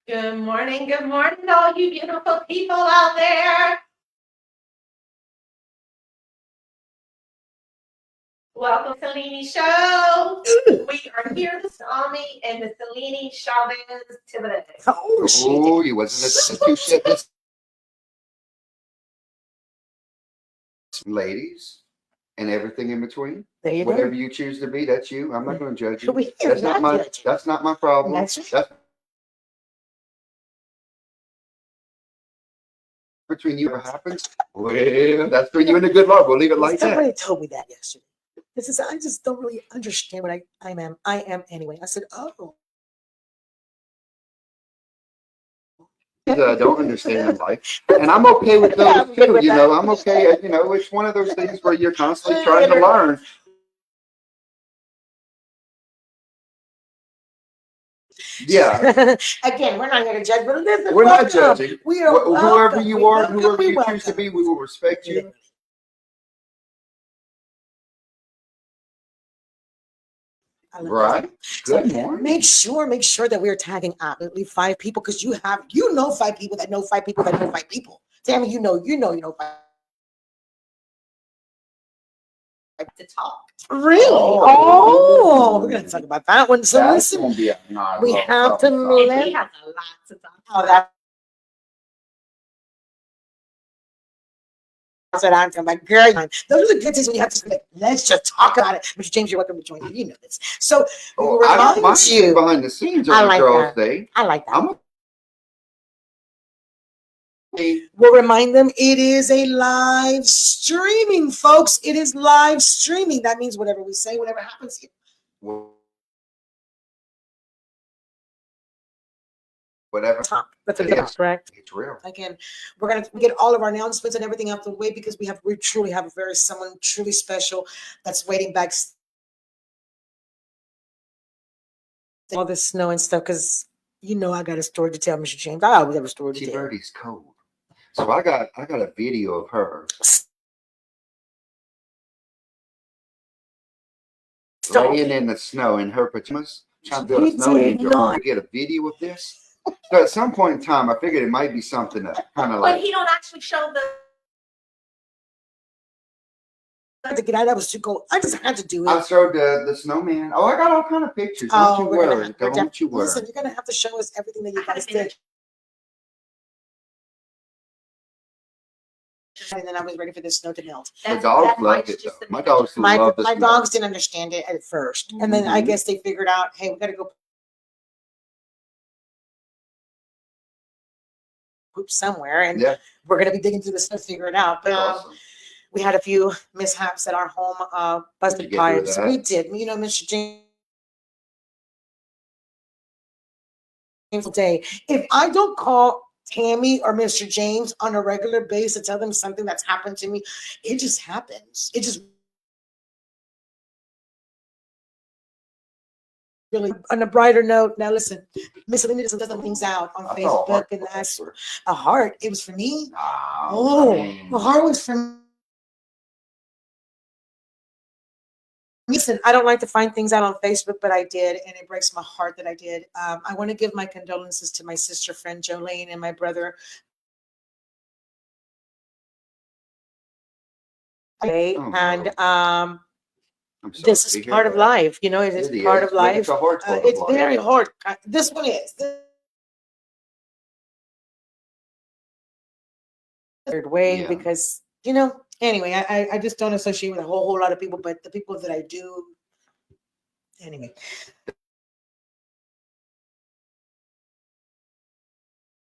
Good morning, all you beautiful people out there. Welcome to Selene Show. We are here to Swami and the Selene Chavez today. Oh, you wasn't a two-shit this ladies and everything in between. There you Whatever go. you choose to be, that's you. I'm not going to judge you. We That's are not not my. judging. That's not my problem. That's right. That's between you. Ever happens? Well, that's between you and the good Lord. We'll leave it like that. Somebody told me that yesterday. This is I just don't really understand what I am. I am anyway. I said, oh. I don't understand life, and I'm okay with those too. You know, I'm okay. You know, it's one of those things where you're constantly trying to learn. Yeah. Again, we're not here to judge, but listen, We're not welcome. judging. We are Whoever welcome. you We are, welcome, whoever we you choose to welcome. be, we will respect you. I love Right. that. Good So morning. make sure that we're tagging absolutely 5 people because you know 5 people that know 5 people that know 5 people. Tammy, you know 5. To talk. Really? Oh. We're gonna talk about that one. So That's listen, gonna be a nice we little have to something, We let. have a lot to talk Oh, about. That's what I'm talking about. Girl, those are the good things when you have to say, let's just talk about it. Mr. James, you're welcome to join me. You know this. So we will I don't remind mind being you. behind the scenes I on like Girls' that. Day. I like that. I'm okay. We'll remind them it is a live streaming, folks. It is live streaming. That means whatever we say, whatever happens here. Whatever. That's correct. It's real. Again, we're gonna get all of our announcements and everything out the way because we truly have someone truly special that's waiting back. All this snow and stuff because I got a story to tell, Mr. James. I always have a story to tell. T-Birdie's cold. So I got a video of her laying in the snow in her pajamas, trying to build a snow angel. To get a video of this. So at some point in time, I figured it might be something that kind of But like. he don't actually show the. To get out, that was too cold. I just had to do it. I showed the snowman. Oh, I got all kind of pictures. Don't you worry. Don't you worry. Listen, you're gonna have to show us everything that you guys did. And then I was ready for the snow to melt. The dogs loved it though. My dogs loved the snow. My dogs didn't understand it at first, and then I guess they figured out, hey, we gotta go poop somewhere, and we're gonna be digging through the snow to figure it out. But awesome. We had a few mishaps at our home, busted pipes. We did. Mr. James. Day. If I don't call Tammy or Mr. James on a regular basis to tell them something that's happened to me, it just happens. It just really. On a brighter note, now listen, Miss Selene doesn't some things out on Facebook, and that's a heart. It was for me. The heart was for me. Listen, I don't like to find things out on Facebook, but I did, and it breaks my heart that I did. I want to give my condolences to my sister friend Jolene and my brother. And this is part of life. It is part of life. It's very hard. This one is. Weird way because anyway, I just don't associate with a whole lot of people, but the people that I do, anyway.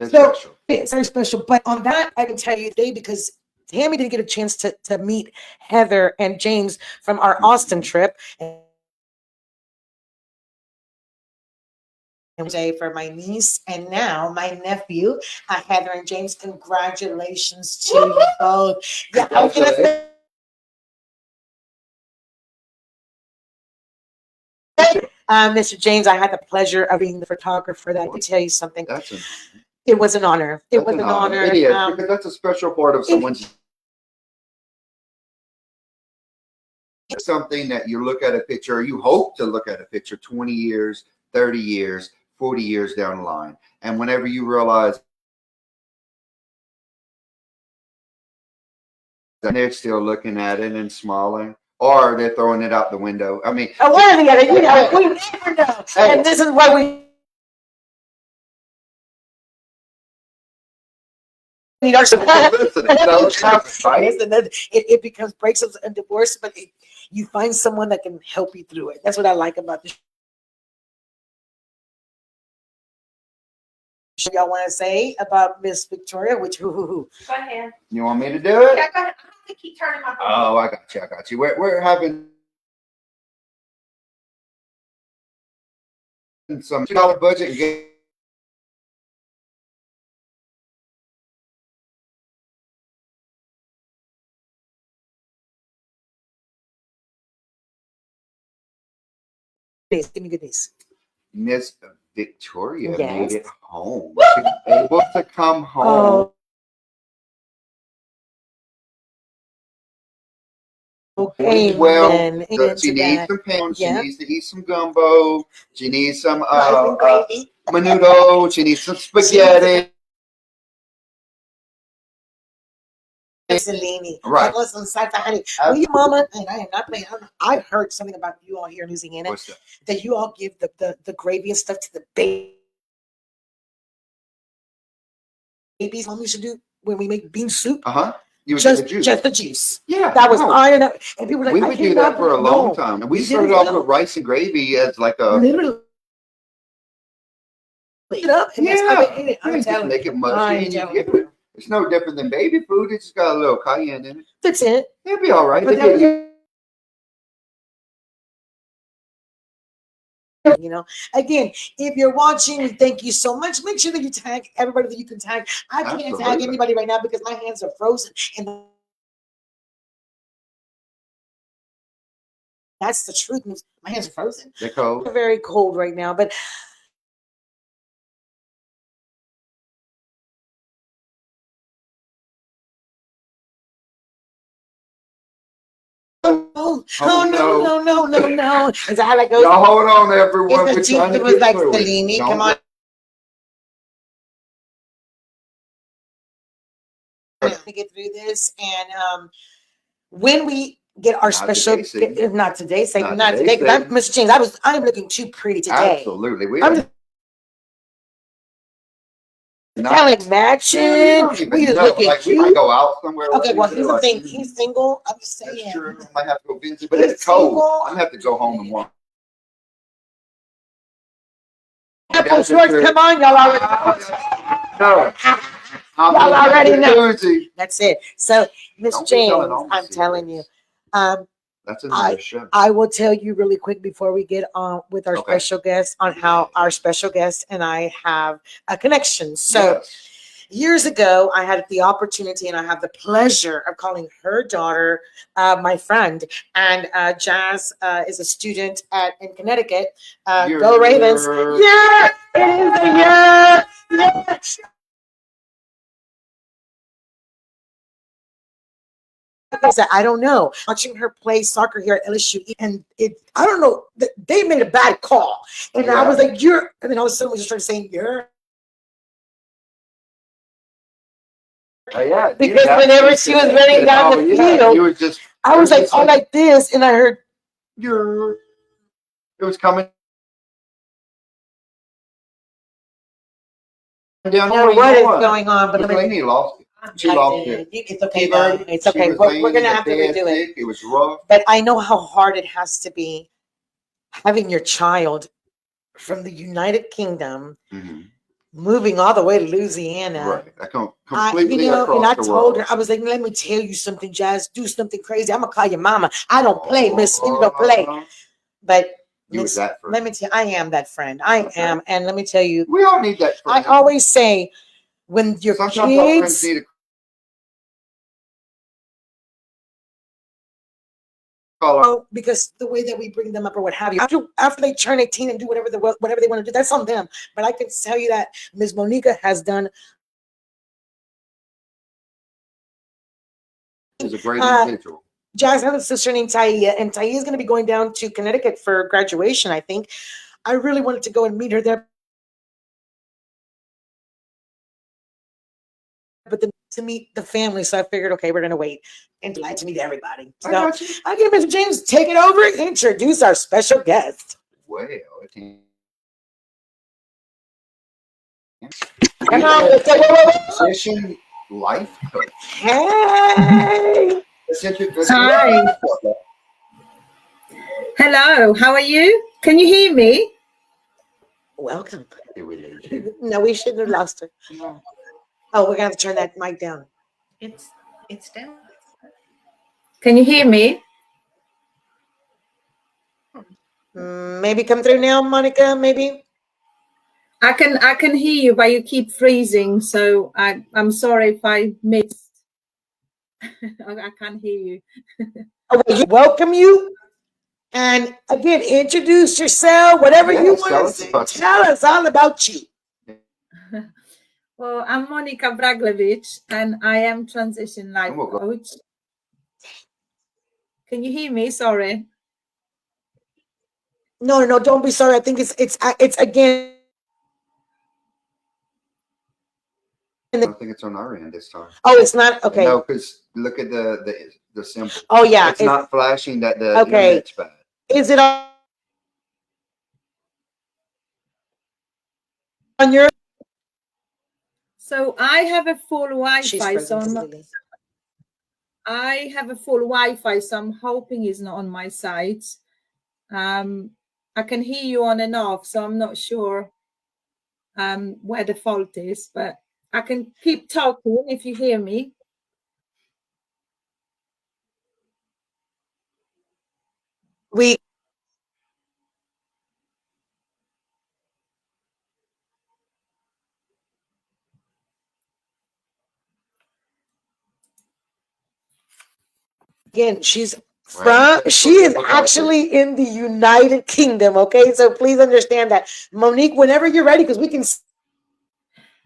So it's very special. But on that, I can tell you today because Tammy didn't get a chance to meet Heather and James from our Austin trip. And say for my niece and now my nephew, Heather and James, congratulations to you both. Yeah, I was gonna say. Mr. James, I had the pleasure of being the photographer. That I can tell you something. It was an honor. It was an honor. It is, because that's a special part of someone's. Something that you look at a picture, or you hope to look at a picture 20 years, 30 years, 40 years down the line. And whenever you realize that they're still looking at it and smiling, or they're throwing it out the window. I mean, one or the other, you know, we never know. And this is why we need our support. listen, it's so right? Listen, it becomes breakups and divorce, but you find someone that can help you through it. That's what I like about this. Y'all want to say about Miss Victoria? Which Go ahead. You want me to do it? Yeah, go ahead. I have to keep turning my phone. Oh, I got you. I got you. We're having some $2 budget and get Give me good news. Miss Victoria Yes. made it home. She was able to come home. Okay, Well, amen. Amen she to needs that. some pounds. Yeah. She needs to eat some gumbo. She needs some Rice and gravy. menudo. She needs some spaghetti. Selene. Right. I was on side honey. Well, your mama, and I am not playing. I heard something about you all here in Louisiana What's that? that you all give the gravy and stuff to the babies. Mom used to do when we make bean soup. You would get the juice. Just the juice. Yeah. That was no. iron up. And people were like, We I would do cannot that for a believe- long no. time. And we You did started it off well. with rice and gravy as like a Literally. It up, and that's how they ate it. You I'm just telling make you. it mushy I'm and you telling give you. it. It's no different than baby food. It just got a little cayenne in it. That's it. It'll be all right. But They get you know, again, if you're watching, thank you so much. Make sure that you tag everybody that you can tag. I can't tag Absolutely. anybody right now because my hands are frozen, and that's the truth. My hands are frozen. They're cold. They're very cold right now, but no. Is that how that goes? Y'all hold on, everyone. We're It's the trying truth. to It was get like through it. Selene. Don't Come on. To get through this, and when we get our Not special, today, Sadie. not today, say Not not today, today, because Sadie. Miss James, I'm looking too pretty today. Absolutely. We I'm are just not. telling matching. You don't even We just know. looking Like, we might cute. go out somewhere. Okay, well, here's the like, thing. He's single. I'm just That's saying. true. I might have to go visit, but He's it's cold. single. I'm gonna have to go home and watch. Apple shorts, come on, y'all already know. No. Y'all already know. Tuesday. That's it. So, Miss Don't be telling James, all my I'm telling you. secrets. That's another show. I will tell you really quick before we get on with our Okay. special guest on how our special guest and I have a connection. So Yes. years ago, I had the opportunity and I have the pleasure of calling her daughter my friend. And Jazz is a student in Connecticut. Go Ravens. Yeah, it is a year. Yes. I said, I don't know. Watching her play soccer here at LSU, and I don't know, they made a bad call. And I was like, and then all of a sudden we just started saying, you're. Oh, yeah. Because whenever she was running down the field, you were just. I was like, oh, like this, and I heard, You're. It was coming down. I don't know what is going on, but Selene lost it. She lost it. It's okay, Fever. Mom. It's okay. She was We're laying going to in the have to bed redo it. sick. It was rough. But I know how hard it has to be having your child from the United Kingdom Mm-hmm. moving all the way to Louisiana. Right. I come completely and across I the told world. her, I was like, let me tell you something, Jazz. Do something crazy. I'm gonna call your mama. I don't play, Miss. You don't play. But You was that friend. let me tell you, I am that friend. I am, and let me tell you, We all need that I friend. always say, when your Sometimes our friends kids, need a call. because the way that we bring them up or what have you, after they turn 18 and do whatever they want to do, that's on them. But I can tell you that Ms. Monika has done. Is a great individual. Jazz has a sister named Taia, and Taia is going to be going down to Connecticut for graduation, I think. I really wanted to go and meet her there, but then to meet the family. So I figured, okay, we're gonna wait and delight to meet everybody. I So got you. I'll give Mr. James take it over and introduce our special guest. Well, it ain't- Come on, let's go. Whoa, whoa, whoa. Physician life coach. Hey. Hi. Hello, how are you? Can you hear me? Welcome. Did we lose you? No, we shouldn't have lost her. Oh, we're gonna have to turn that mic down. It's down. Can you hear me? Maybe come through now, Monica. Maybe. I can hear you, but you keep freezing, so I'm sorry if I missed. I can't hear you. Okay, welcome you. And again, introduce yourself, whatever you Yes, want tell to us say. about you. Tell us all about you. Well, I'm Monika Braglewicz, and I am transition life Oh, go- coach. Can you hear me? Sorry. No, don't be sorry. I think it's again. I don't think it's on our end this time. Oh, it's not okay. No, because look at the symbol. Oh yeah, It's not flashing that the Okay. internet's bad. Is it on your? So I have a full She's Wi-Fi, so frozen I'm not, completely. I have a full Wi-Fi, so I'm hoping it's not on my side. I can hear you on and off, so I'm not sure where the fault is, but I can keep talking if you hear me. We again, she is actually in the United Kingdom. Okay, so please understand that, Monique. Whenever you're ready, because we can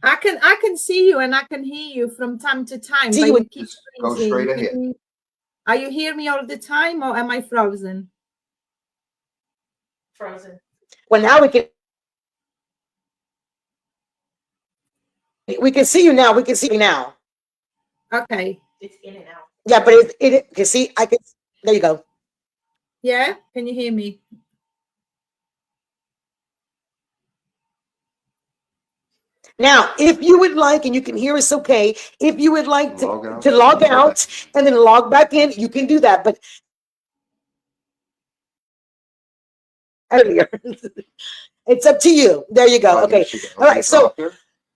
I can see you and I can hear you from time to time, See but you you keep Just go freezing. straight ahead. Are you hear me all the time, or am I frozen? Frozen. well now we can see you now. We can see you now. Okay. It's in and out. Yeah, but it can see. I can. There you go. Yeah. Can you hear me? Now, if you would like, and you can hear us okay, if you would like Log out. to log out and then log back in, you can do that. But earlier, it's up to you. There you go. Oh, Okay. here she goes. All right, so- Dropped her.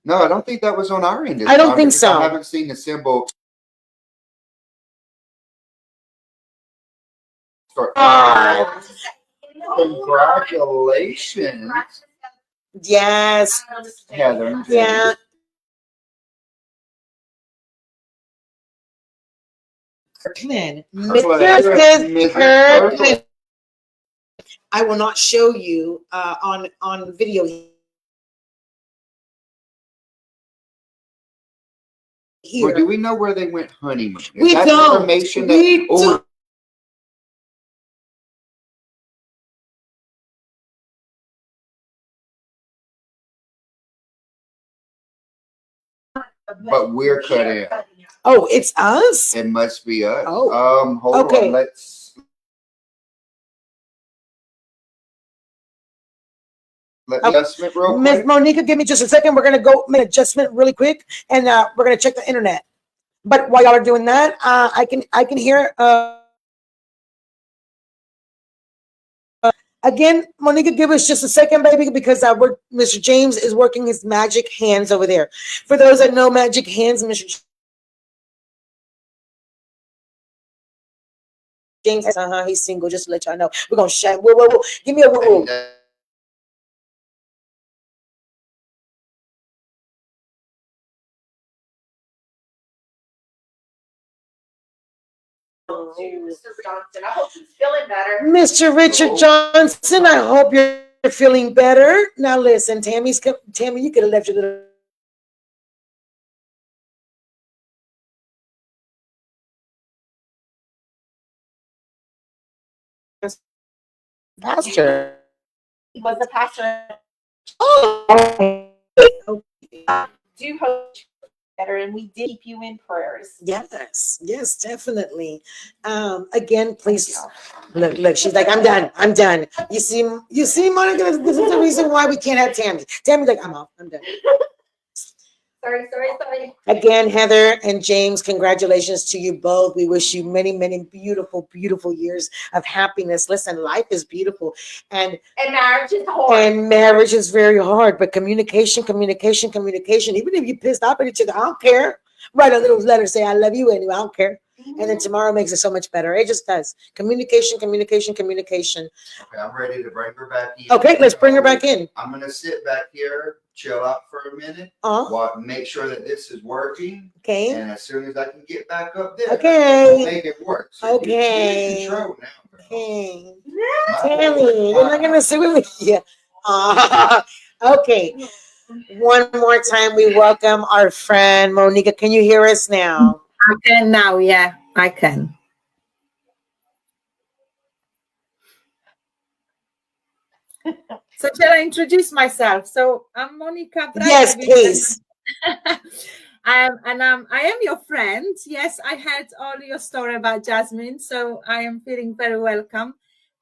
No, I don't think that was on our end. This I don't time think because so. I haven't seen the symbol. Start. Ah. Congratulations, Yes. Heather. Yeah. Kirkland. Mrs. Kirkland. I will not show you on video here. Well, do we know where they went honeymoon? Is We that don't. information We that, oh, don't. but we're cut in. Oh, it's us? It must be us. Oh, Hold okay. on. Let Okay. adjustment real Miss quick. Monica, give me just a second. We're gonna go make an adjustment really quick, and we're gonna check the internet. But while y'all are doing that, I can hear. Again, Monica, give us just a second, baby, because Mr. James is working his magic hands over there. For those that know magic hands, Mr. James, he's single. Just to let y'all know, we're gonna shut. Whoa. Give me a whoa. Mr. Johnson. I hope he's feeling better. Mr. Richard Johnson, I hope you're feeling better. Now listen, Tammy, you could have left your little pastor. He was a pastor. Oh, Do hope better, and we did keep you in prayers. Yes, definitely. Again, please look. She's like, I'm done. You see, Monica. This is the reason why we can't have Tammy. Tammy's like, I'm off. I'm done. Sorry. Again, Heather and James, congratulations to you both. We wish you many, many beautiful, beautiful years of happiness. Listen, life is beautiful, and marriage is hard. And marriage is very hard, but communication. Even if you pissed off at each other, I don't care. Write a little letter, say I love you anyway. I don't care. And then tomorrow makes it so much better. It just does. Communication. Okay, I'm ready to bring her back in. Okay, let's bring her back in. I'm gonna sit back here, chill out for a minute, make sure that this is working. Okay. And as soon as I can get back up there, Okay. make it work. So Okay. you control now. Okay. Tammy, you're not gonna sit with me. Yeah. Okay. One more time, we welcome our friend Monika. Can you hear us now? I can now, yeah, I can. So shall I introduce myself? So I'm Monika Braglewicz. Yes, please. I am your friend. Yes, I heard all your story about Jasmine, so I am feeling very welcome.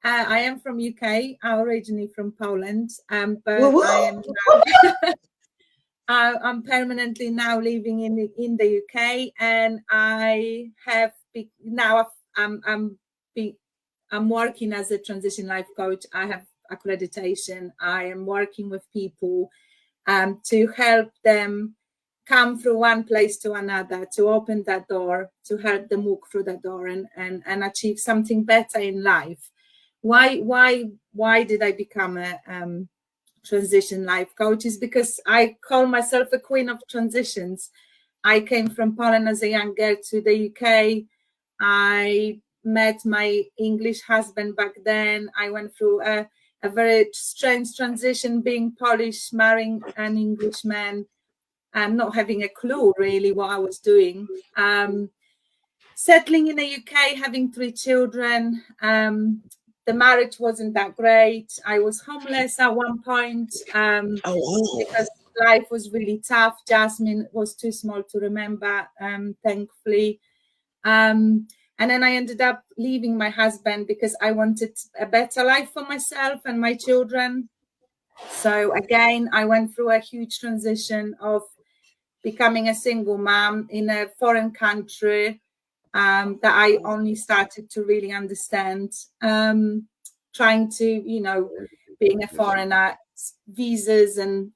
I am from UK. I'm originally from Poland, but I am now I'm permanently now living in the UK, and I have now I'm working as a transition life coach. I have accreditation. I am working with people to help them come through one place to another, to open that door, to help them walk through that door and achieve something better in life. Why did I become a transition life coach? Is because I call myself a queen of transitions. I came from Poland as a young girl to the UK. I met my English husband back then. I went through a very strange transition, being Polish, marrying an Englishman, and not having a clue really what I was doing. Settling in the UK, having 3 children. The marriage wasn't that great. I was homeless at one point because life was really tough. Jasmine was too small to remember, thankfully. And then I ended up leaving my husband because I wanted a better life for myself and my children. So again, I went through a huge transition of becoming a single mom in a foreign country that I only started to really understand, trying to, being a foreigner, visas and,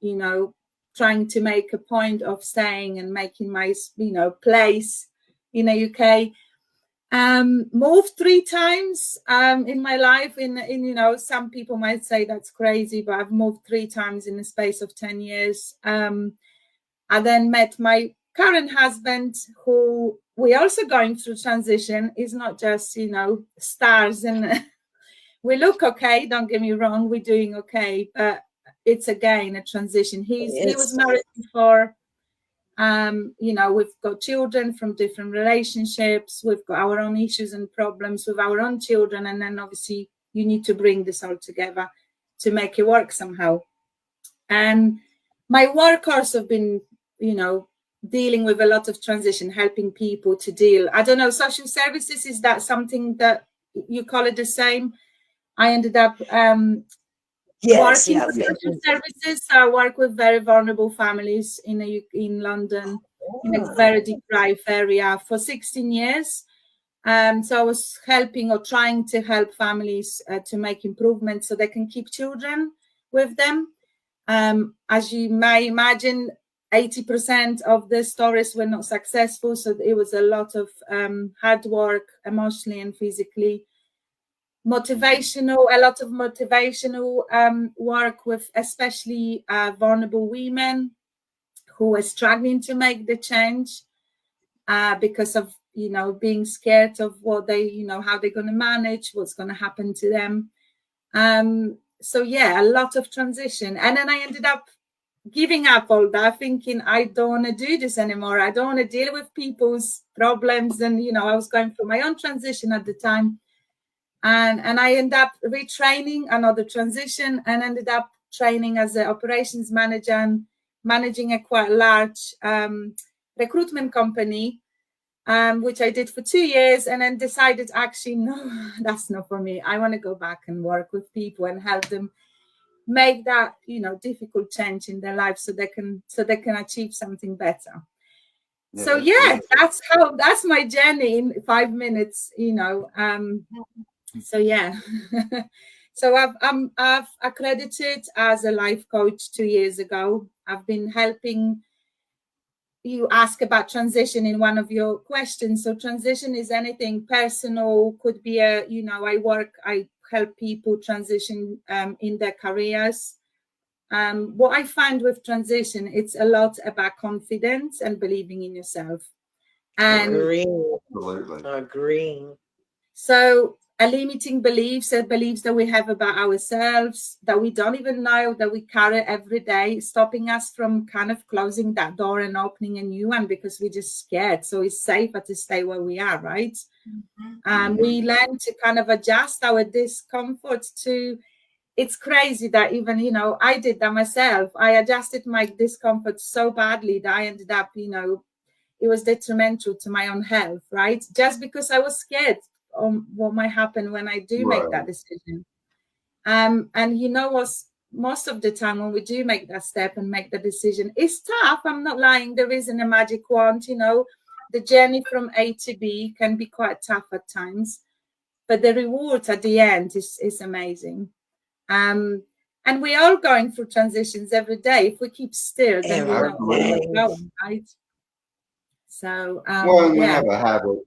trying to make a point of staying and making my, place in the UK. Moved 3 times in my life. In some people might say that's crazy, but I've moved 3 times in the space of 10 years. I then met my current husband, who we're also going through transition. It's not just, stars and we look okay. Don't get me wrong. We're doing okay, but it's again a transition. He was married before. We've got children from different relationships. We've got our own issues and problems with our own children. And then obviously you need to bring this all together to make it work somehow. And my work course have been, dealing with a lot of transition, helping people to deal. I don't know, social services, is that something that you call it the same? I ended up working with social services. So I work with very vulnerable families in London, in a very deprived area for 16 years. So I was helping or trying to help families to make improvements so they can keep children with them. As you may imagine, 80% of the stories were not successful. So it was a lot of hard work, emotionally and physically. A lot of motivational work with especially vulnerable women who were struggling to make the change because of, being scared of what they, how they're going to manage, what's going to happen to them. So yeah, a lot of transition. And then I ended up giving up all that, thinking I don't want to do this anymore. I don't want to deal with people's problems. And, I was going through my own transition at the time. And I ended up retraining another transition and ended up training as an operations manager and managing a quite large recruitment company, which I did for 2 years, and then decided actually, no, that's not for me. I want to go back and work with people and help them make that, difficult change in their life so they can achieve something better. So that's my journey in 5 minutes, so yeah. So I've accredited as a life coach 2 years ago. I've been helping. You ask about transition in one of your questions. So transition is anything personal, could be I help people transition in their careers. What I find with transition, it's a lot about confidence and believing in yourself. And Agreeing. So limiting beliefs are beliefs that we have about ourselves that we don't even know that we carry every day, stopping us from kind of closing that door and opening a new one because we're just scared. So it's safer to stay where we are, right? We learn to kind of adjust our discomfort to. It's crazy that even, I did that myself. I adjusted my discomfort so badly that I ended up, it was detrimental to my own health, right? Just because I was scared on what might happen when I do make that decision. And most of the time when we do make that step and make the decision, it's tough. I'm not lying. There isn't a magic wand, the journey from A to B can be quite tough at times, but the reward at the end is amazing. And we're all going through transitions every day. If we keep still, then we're not going, right? So, we have a habit.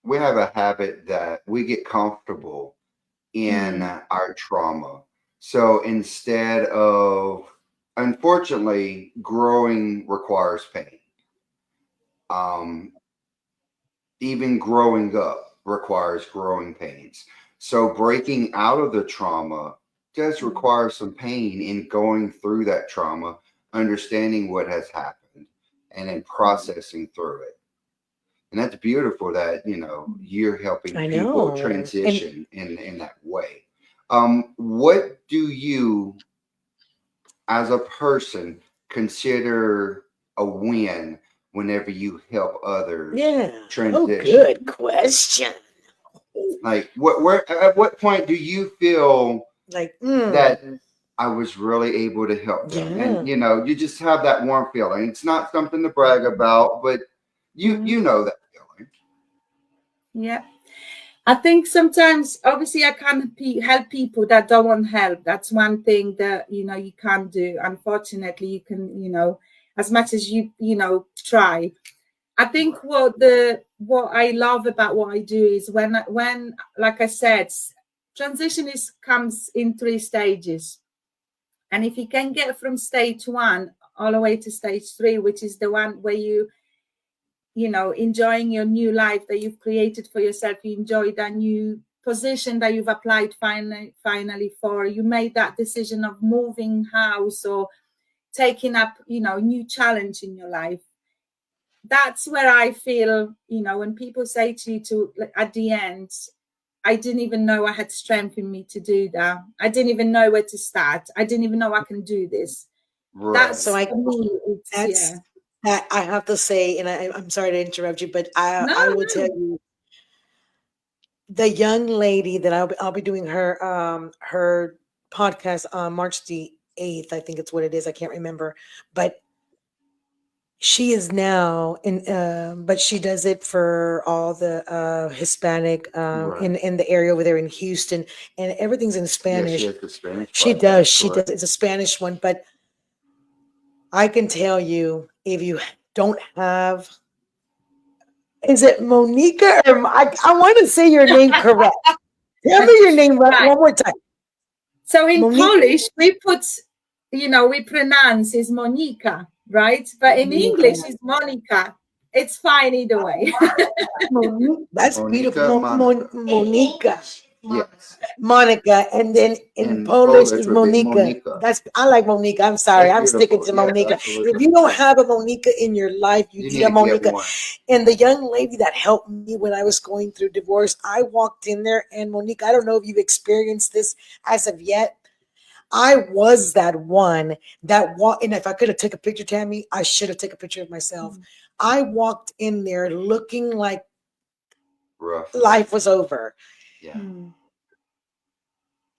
We have a habit that we get comfortable in our trauma. So instead of, unfortunately, growing requires pain. Even growing up requires growing pains. So breaking out of the trauma does require some pain in going through that trauma, understanding what has happened, and then processing through it. And that's beautiful that, you're helping people transition in that way. What do you, as a person, consider a win whenever you help others transition? Oh, good question. Like, at what point do you feel like that I was really able to help them? And, you just have that warm feeling. It's not something to brag about, but you know that feeling. Yeah. I think sometimes, obviously, I can't help people that don't want help. That's one thing that, you can't do. Unfortunately, you can, as much as you try. I think what I love about what I do is when like I said, transition comes in 3 stages. And if you can get from stage 1 all the way to stage 3, which is the one where you enjoying your new life that you've created for yourself, you enjoy that new position that you've applied finally for, you made that decision of moving house or taking up, new challenge in your life. That's where I feel, when people say to you at the end, I didn't even know I had strength in me to do that. I didn't even know where to start. I didn't even know I can do this. Right. That I have to say, and I'm sorry to interrupt you, but I will tell you, the young lady that I'll be doing her podcast on March the 8th. I think it's what it is. I can't remember, but she is now but she does it for all the Hispanic in the area over there in Houston, and everything's in Spanish. Yeah, she has the Spanish. She does. It's a Spanish one, but I can tell you, if you don't have, is it Monika or I want to say your name correct. Tell me your name one more time. So in Polish, we put, we pronounce is Monika, right? But in English, it's Monika. It's fine either way. That's Monika, beautiful. Monika. Yes. Monica, and then in Polish is Monika. I like Monika. I'm sorry. I'm sticking to Monika. If you don't have a Monika in your life, you need a Monika. And the young lady that helped me when I was going through divorce, I walked in there, and Monika, I don't know if you've experienced this as of yet. I was that one that walked, and if I could have taken a picture, Tammy, I should have taken a picture of myself. I walked in there looking like Rough. life was over. Yeah. Mm.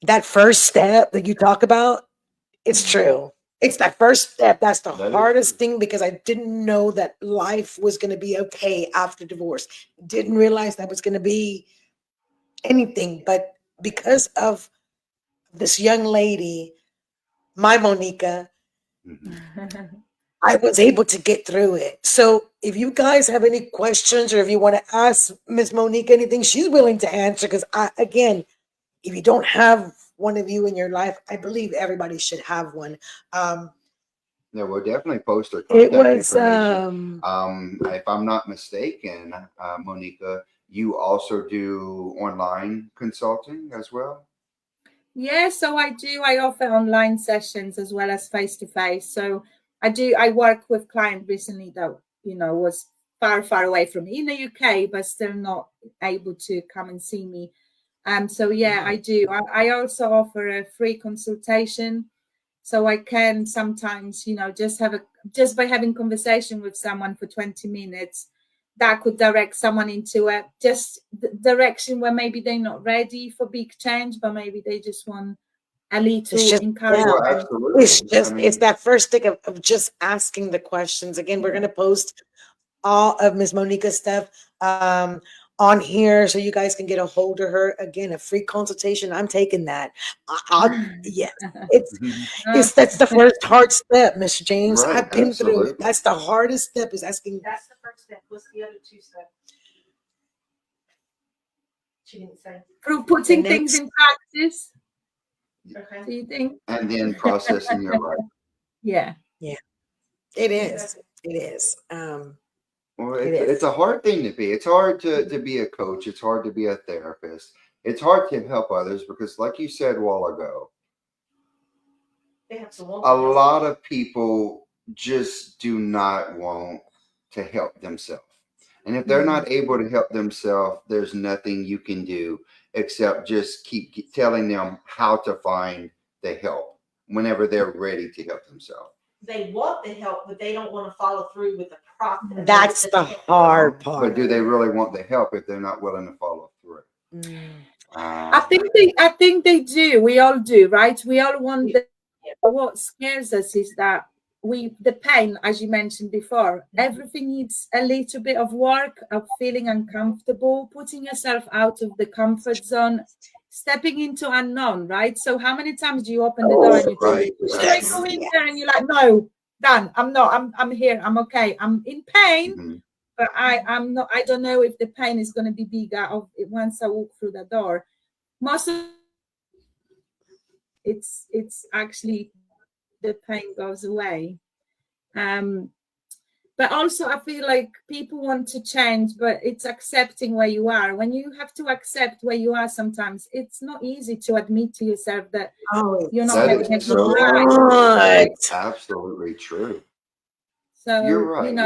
That first step that you talk about, it's true. It's that first step. That's the That is hardest true. thing, because I didn't know that life was going to be okay after divorce. Didn't realize that was going to be anything. But because of this young lady, my Monika, Mhm. I was able to get through it. So if you guys have any questions, or if you want to ask Miss Monika anything, she's willing to answer. Because again, if you don't have one of you in your life, I believe everybody should have one. Yeah, we'll definitely post her It contact was information. If I'm not mistaken, Monika, you also do online consulting as well? Yeah, so I do. I offer online sessions as well as face to face. So I work with client recently that, was far, far away from me in the UK, but still not able to come and see me. So yeah, I do. I also offer a free consultation. So I can sometimes, just by having conversation with someone for 20 minutes, that could direct someone into a direction where maybe they're not ready for big change, but maybe they just want a It's little just, encouragement. Well, it's absolutely. just, I it's mean, that first thing of just asking the questions. Again, we're going to post all of Ms. Monika's stuff on here, so you guys can get a hold of her. Again, a free consultation. I'm taking that. Yes, that's the first hard step, Miss James. right, I've been through it. absolutely. That's the hardest step, is asking. That's the first step. What's the other two steps? She didn't say. Through putting The things next- in practice, Okay. do you think? And then processing your life. Yeah. It is. It is. Well, It it's is. a hard thing to be. It's hard to be a coach. It's hard to be a therapist. It's hard to help others because, like you said a while ago, They have to want a to help. lot of people just do not want to help themselves. And if they're not able to help themselves, there's nothing you can do except just keep telling them how to find the help whenever they're ready to help themselves. They want the help, but they don't want to follow through with the process. That's the hard part. But do they really want the help if they're not willing to follow through? I think they do. We all do, right? We all want what scares us is that the pain, as you mentioned before, everything needs a little bit of work, of feeling uncomfortable, putting yourself out of the comfort zone, stepping into unknown, right? So how many times do you open the door and you think, should I go in there? And you're like, no, done. I'm not. I'm here. I'm okay. I'm in pain, but I'm not. I don't know if the pain is going to be bigger once I walk through the door. Most of it's actually the pain goes away. But also I feel like people want to change, but it's accepting where you are. When you have to accept where you are, sometimes it's not easy to admit to yourself that you're not having a good time. Absolutely true. So you're right.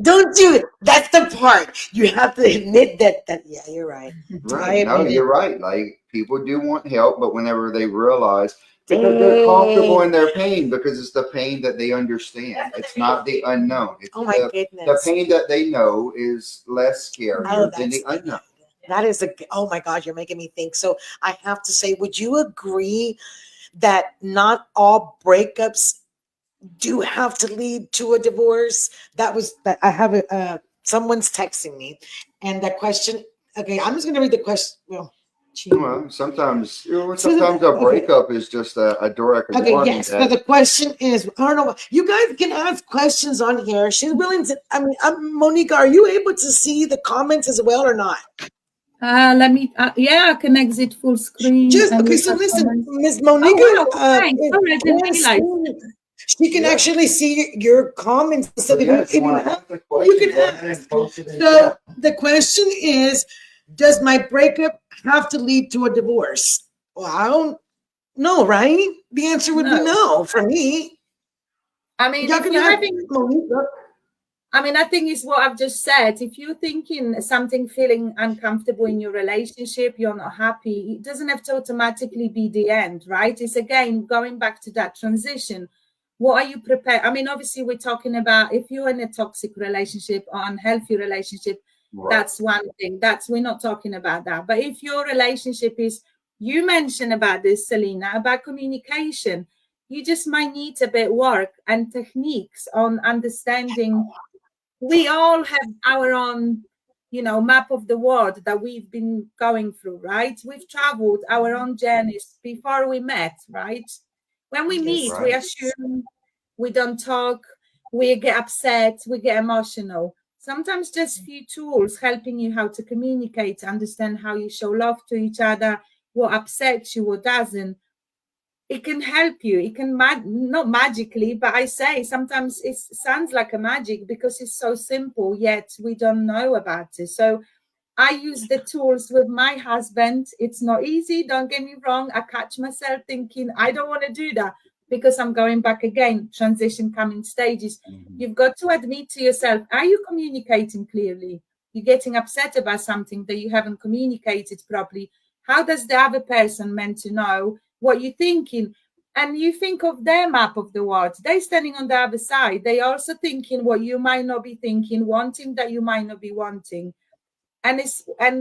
Don't do it. That's the part. You have to admit that yeah, you're right. Right. No, you're right. Like, people do want help, but whenever they realize, because they're comfortable in their pain, because it's the pain that they understand. It's not the unknown. It's the pain that they know is less scary than the unknown. That is oh my God, you're making me think. So I have to say, would you agree that not all breakups do have to lead to a divorce? I have someone's texting me, and that question. Okay, I'm just going to read the question. Well, sometimes a breakup is just a direct. Okay, yes. So the question is, I don't know. You guys can ask questions on here. She's willing to. I mean, Monika, are you able to see the comments as well or not? Let me. I can exit full screen. Okay. So listen, Ms. Monika. She can actually see your comments. So you can ask. So the question is, does my breakup have to lead to a divorce? Well, I don't know, right? The answer would be no for me. I mean, I think it's what I've just said. If you're thinking something, feeling uncomfortable in your relationship, you're not happy, it doesn't have to automatically be the end, right? It's again going back to that transition. What are you prepared? I mean, obviously, we're talking about if you're in a toxic relationship or unhealthy relationship, Right. that's one thing. We're not talking about that. But if your relationship is, you mentioned about this, Selena, about communication, you just might need a bit work and techniques on understanding. We all have our own, map of the world that we've been going through, right? We've traveled our own journeys before we met, right? When we meet, we Right. assume, we don't talk, we get upset, we get emotional. Sometimes just few tools helping you how to communicate, understand how you show love to each other, what upsets you, what doesn't. It can help you. It can not magically, but I say sometimes it sounds like a magic because it's so simple, yet we don't know about it. So I use the tools with my husband. It's not easy, don't get me wrong. I catch myself thinking, I don't want to do that because I'm going back again, transition coming stages. You've got to admit to yourself, are you communicating clearly? You're getting upset about something that you haven't communicated properly. How does the other person meant to know what you're thinking? And you think of their map of the world. They're standing on the other side. They're also thinking what you might not be thinking, wanting that you might not be wanting. And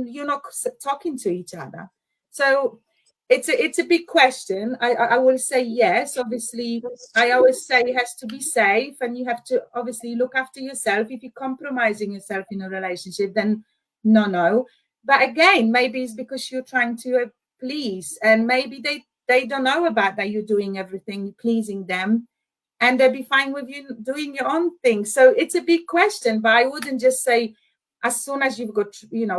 you're not talking to each other. So it's a big question. I will say yes. Obviously, I always say it has to be safe, and you have to obviously look after yourself. If you're compromising yourself in a relationship, then no. But again, maybe it's because you're trying to please, and maybe they don't know about that you're doing everything pleasing them, and they'll be fine with you doing your own thing. So it's a big question, but I wouldn't just say as soon as you've got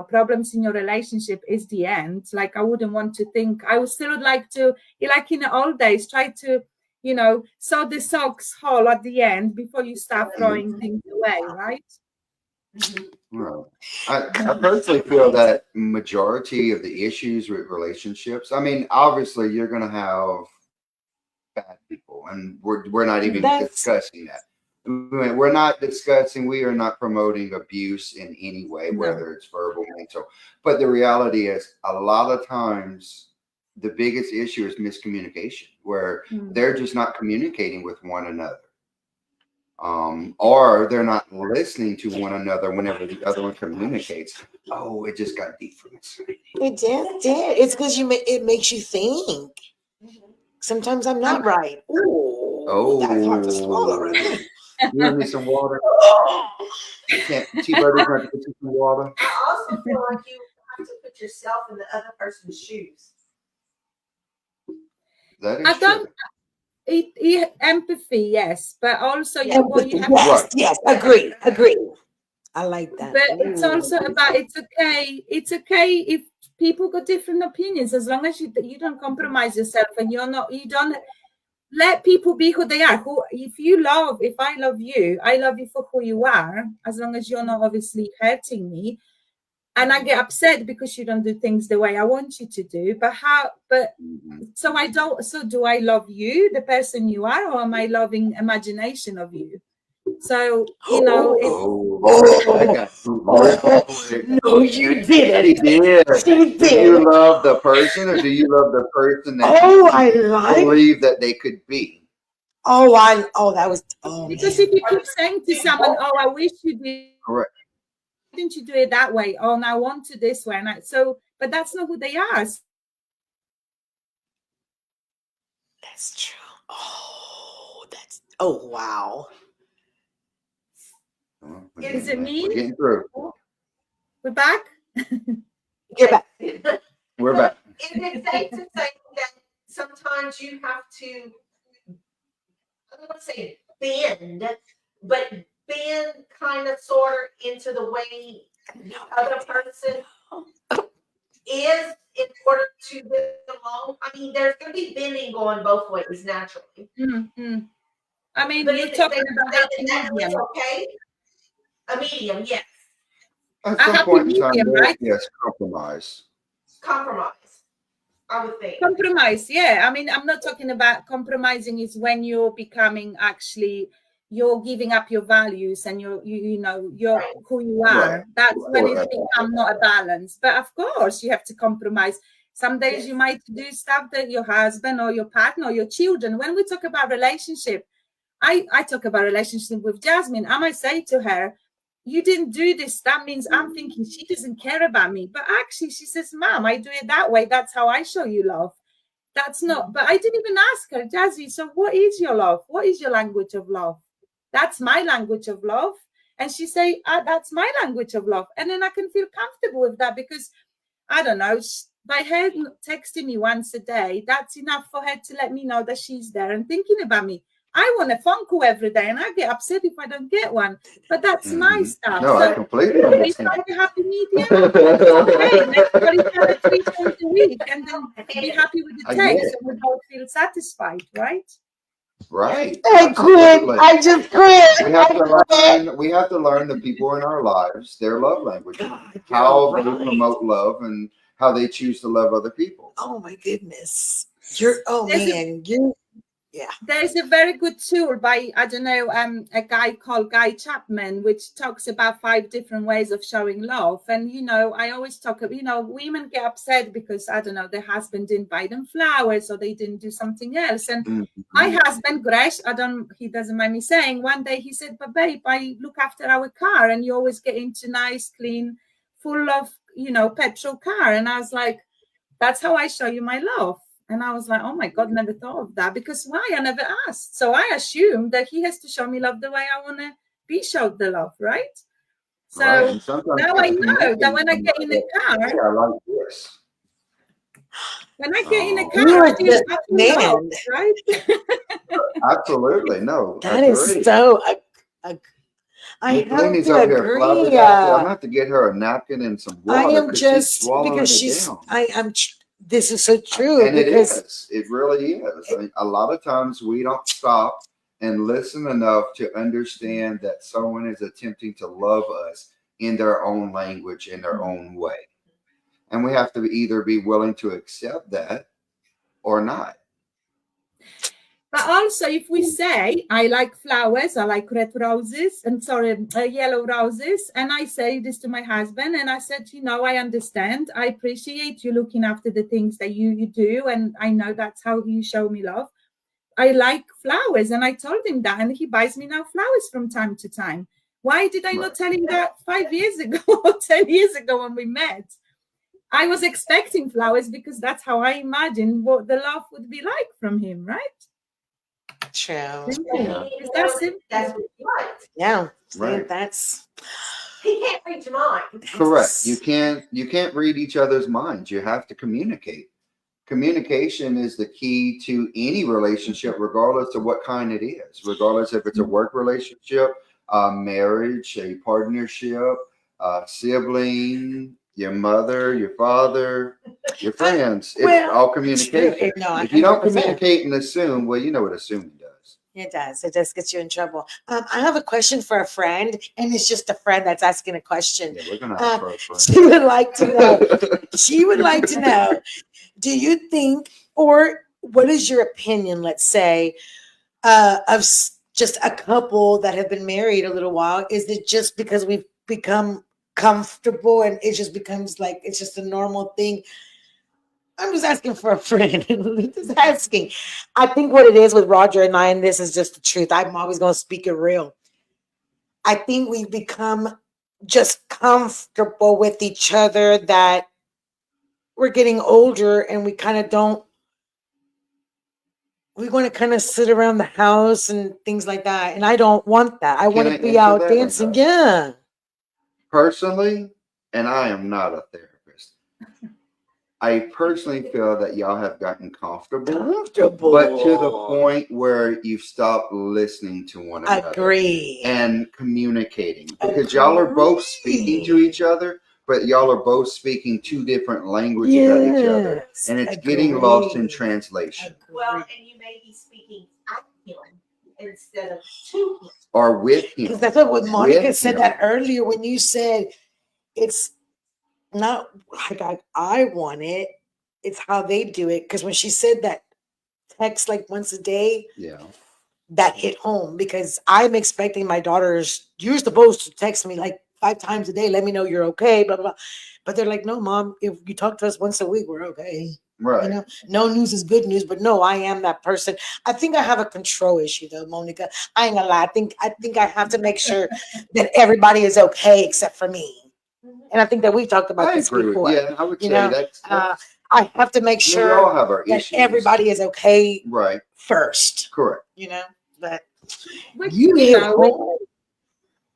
problems in your relationship is the end. Like, I wouldn't want to think. I would still like to, like in the old days, try to sew the socks hole at the end before you start throwing things away, right? Right. I personally feel that majority of the issues with relationships, I mean, obviously you're going to have bad people, and we're not even discussing that. We're not discussing, we are not promoting abuse in any way, whether it's verbal, mental. But the reality is, a lot of times, the biggest issue is miscommunication, where they're just not communicating with one another. Or they're not listening to one another whenever the other one communicates. Oh, it just got deep for me. It did. It's because it makes you think. Sometimes I'm not right. Ooh, that's hard to swallow. You need some water? T-Buddy's going to put you some water. I also feel like you have to put yourself in the other person's shoes. That is true. Empathy, yes, but also what you have. Yes, agree. I like that. But it's also about it's okay if people got different opinions, as long as you don't compromise yourself, and you don't let people be who they are. If I love you for who you are, as long as you're not obviously hurting me. And I get upset because you don't do things the way I want you to do. So do I love you, the person you are, or am I loving imagination of you? So, no, you didn't. He did. Do you love the person, or do you love the person that you believe that they could be? Because if you keep saying to someone, I wish you did. Correct. Why didn't you do it that way? Oh, now I want to this way. But that's not who they are. That's true. Wow. Is it me? We're getting through. We're back? You're back. We're back. Is it safe to say that sometimes you have to, I don't want to say bend, but bend kind of sort of into the way the other person is in order to get along? I mean, there's going to be bending going both ways naturally. Mm-hmm. I mean, but you're talking about that medium. Okay? A medium, yes. At some point in time, right? Yes, compromise. I would think. Compromise, yeah. I mean, I'm not talking about compromising is when you're becoming you're giving up your values and you're who you are. Right. That's when it's become not a balance. But of course, you have to compromise. Some days you might do stuff that your husband or your partner or your children. When we talk about relationship, I talk about relationship with Jasmine. I might say to her, you didn't do this. That means I'm thinking she doesn't care about me. But actually, she says, Mom, I do it that way. That's how I show you love. That's not, but I didn't even ask her, Jazzy, so what is your love? What is your language of love? That's my language of love. And she say, that's my language of love. And then I can feel comfortable with that because, I don't know, by her texting me once a day, that's enough for her to let me know that she's there and thinking about me. I want a phone call every day and I get upset if I don't get one. But that's my stuff. No, I completely we understand. find a happy medium. Okay, let's call each other 3 times a week and then be happy with the I get text it. and we both feel satisfied, right? Right. I quit. Absolutely. I just quit. We have to learn the people in our lives, their love language, God, how you're they right. promote love and how they choose to love other people. Oh my goodness. You're There's a very good tool by, I don't know, a guy called Guy Chapman, which talks about 5 different ways of showing love. And, you know, I always talk about, you know, women get upset because, I don't know, their husband didn't buy them flowers or they didn't do something else. And my husband, Gresh, he doesn't mind me saying, one day he said, but babe, I look after our car and you always get into nice, clean, full of, you know, petrol car. And I was like, that's how I show you my love. And I was like, oh my God, never thought of that. Because why? I never asked. So I assumed that he has to show me love the way I want to be showed the love, right? So Right. now I know that when I get in the car, I like this. when I get in the You car, are I feel just happy love, right? Absolutely. No. that is so. I have Selene's to over here agree. flabbergasted. I'm gonna have to get her a napkin and some water. I am 'cause just she's swallowing because it she's. down. I'm. This is so true And it because is. It really is. I mean, a lot of times we don't stop and listen enough to understand that someone is attempting to love us in their own language, in their own way. And we have to either be willing to accept that or not. But also, if we say, I like flowers, I like red roses, and yellow roses, and I say this to my husband, and I said, you know, I understand. I appreciate you looking after the things that you do, and I know that's how you show me love. I like flowers, and I told him that, and he buys me now flowers from time to time. Why did I not tell him that 5 years ago or 10 years ago when we met? I was expecting flowers because that's how I imagined what the love would be like from him, right? true. Yeah. That's it. That's right. Yeah, Right. that's He can't read your mind. Correct. You can't read each other's minds. You have to communicate. Communication is the key to any relationship, regardless of what kind it is, regardless if it's a work relationship, a marriage, a partnership, a sibling, your mother, your father, your friends. It's all communication. No, If you don't 100%. communicate and assume, well, you know what assuming does. It does. It just gets you in trouble. I have a question for a friend, and it's just a friend that's asking a question. Yeah, we're gonna have for a friend. She would like to know. She would like to know. Do you think, or what is your opinion? Let's say, of just a couple that have been married a little while. Is it just because we've become comfortable and it just becomes like it's just a normal thing? I'm just asking for a friend. Just asking. I think what it is with Roger and I, and this is just the truth. I'm always going to speak it real. I think we've become just comfortable with each other that we're getting older and we kind of don't. We want to kind of sit around the house and things like that. And I don't want that. I want to be answer out that or dancing. no? Yeah. Personally, and I am not a therapist, I personally feel that y'all have gotten comfortable, but to the point where you've stopped listening to one another Agree. and communicating because y'all are both speaking to each other, but y'all are both speaking 2 different languages at each other, Yes, and it's getting lost in agree. translation Well, and you may be speaking at him instead of to him. or with him. Because that's what Monika With said him. that earlier when you said it's not like I want it, it's how they do it. Because when she said that text like once a day, Yeah. that hit home because I'm expecting my daughters, you're supposed to text me like 5 times a day, let me know you're okay, blah, blah, blah. But they're like, no, Mom, if you talk to us once a week, we're okay. Right. You know, no news is good news, but no, I am that person. I think I have a control issue though, Monica. I ain't gonna lie. I think I have to make sure that everybody is okay except for me. And I think that we've talked about I this agree with before. yeah, I would You say know, that's I have to make we all sure have our that issues. everybody is okay Right. first. Correct. You know, but Which, you you hit know, home.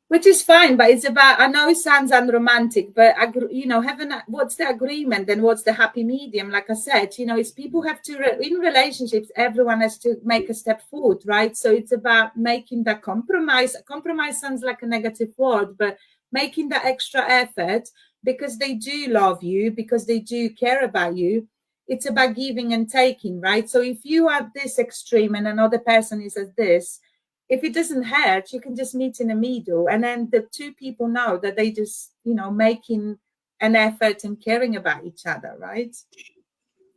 which is fine, but it's about, I know it sounds unromantic, but you know, what's the agreement and what's the happy medium? Like I said, you know, it's people have to in relationships, everyone has to make a step forward, right? So it's about making that compromise. Compromise sounds like a negative word, but making that extra effort because they do love you, because they do care about you. It's about giving and taking, right? So if you are at this extreme and another person is at this, if it doesn't hurt, you can just meet in the middle, and then the two people know that they just, you know, making an effort and caring about each other, right?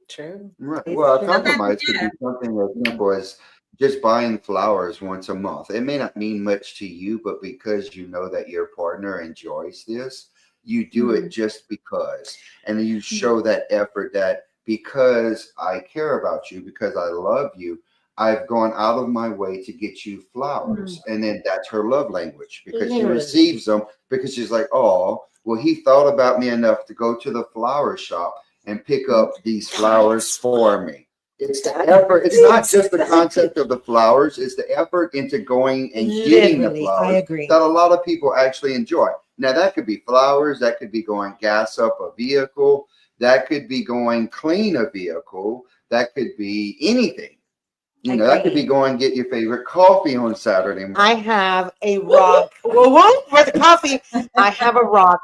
True. Right. It's Well, a true. So then, compromise could yeah. be something as simple as just buying flowers once a month. It may not mean much to you, but because you know that your partner enjoys this, you do it just because. And you show that effort that because I care about you, because I love you, I've gone out of my way to get you flowers. And then that's her love language because she Literally. receives them because she's like, oh, well, he thought about me enough to go to the flower shop and pick up these flowers for me. It's the effort. It's not just the concept of the flowers. It's the effort into going and getting the Literally, I flowers agree. that a lot of people actually enjoy. Now that could be flowers. That could be going gas up a vehicle. That could be going clean a vehicle. That could be anything. You know, that could be Agreed. going get your favorite coffee on Saturday morning. I have a rock. Whoa, for the coffee. I have a rock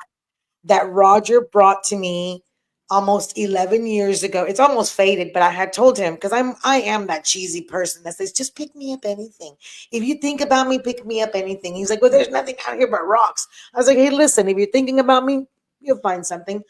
that Roger brought to me almost 11 years ago. It's almost faded, but I had told him because I am that cheesy person that says, just pick me up anything. If you think about me, pick me up anything. He's like, well, there's nothing out here but rocks. I was like, hey, listen, if you're thinking about me, you'll find something.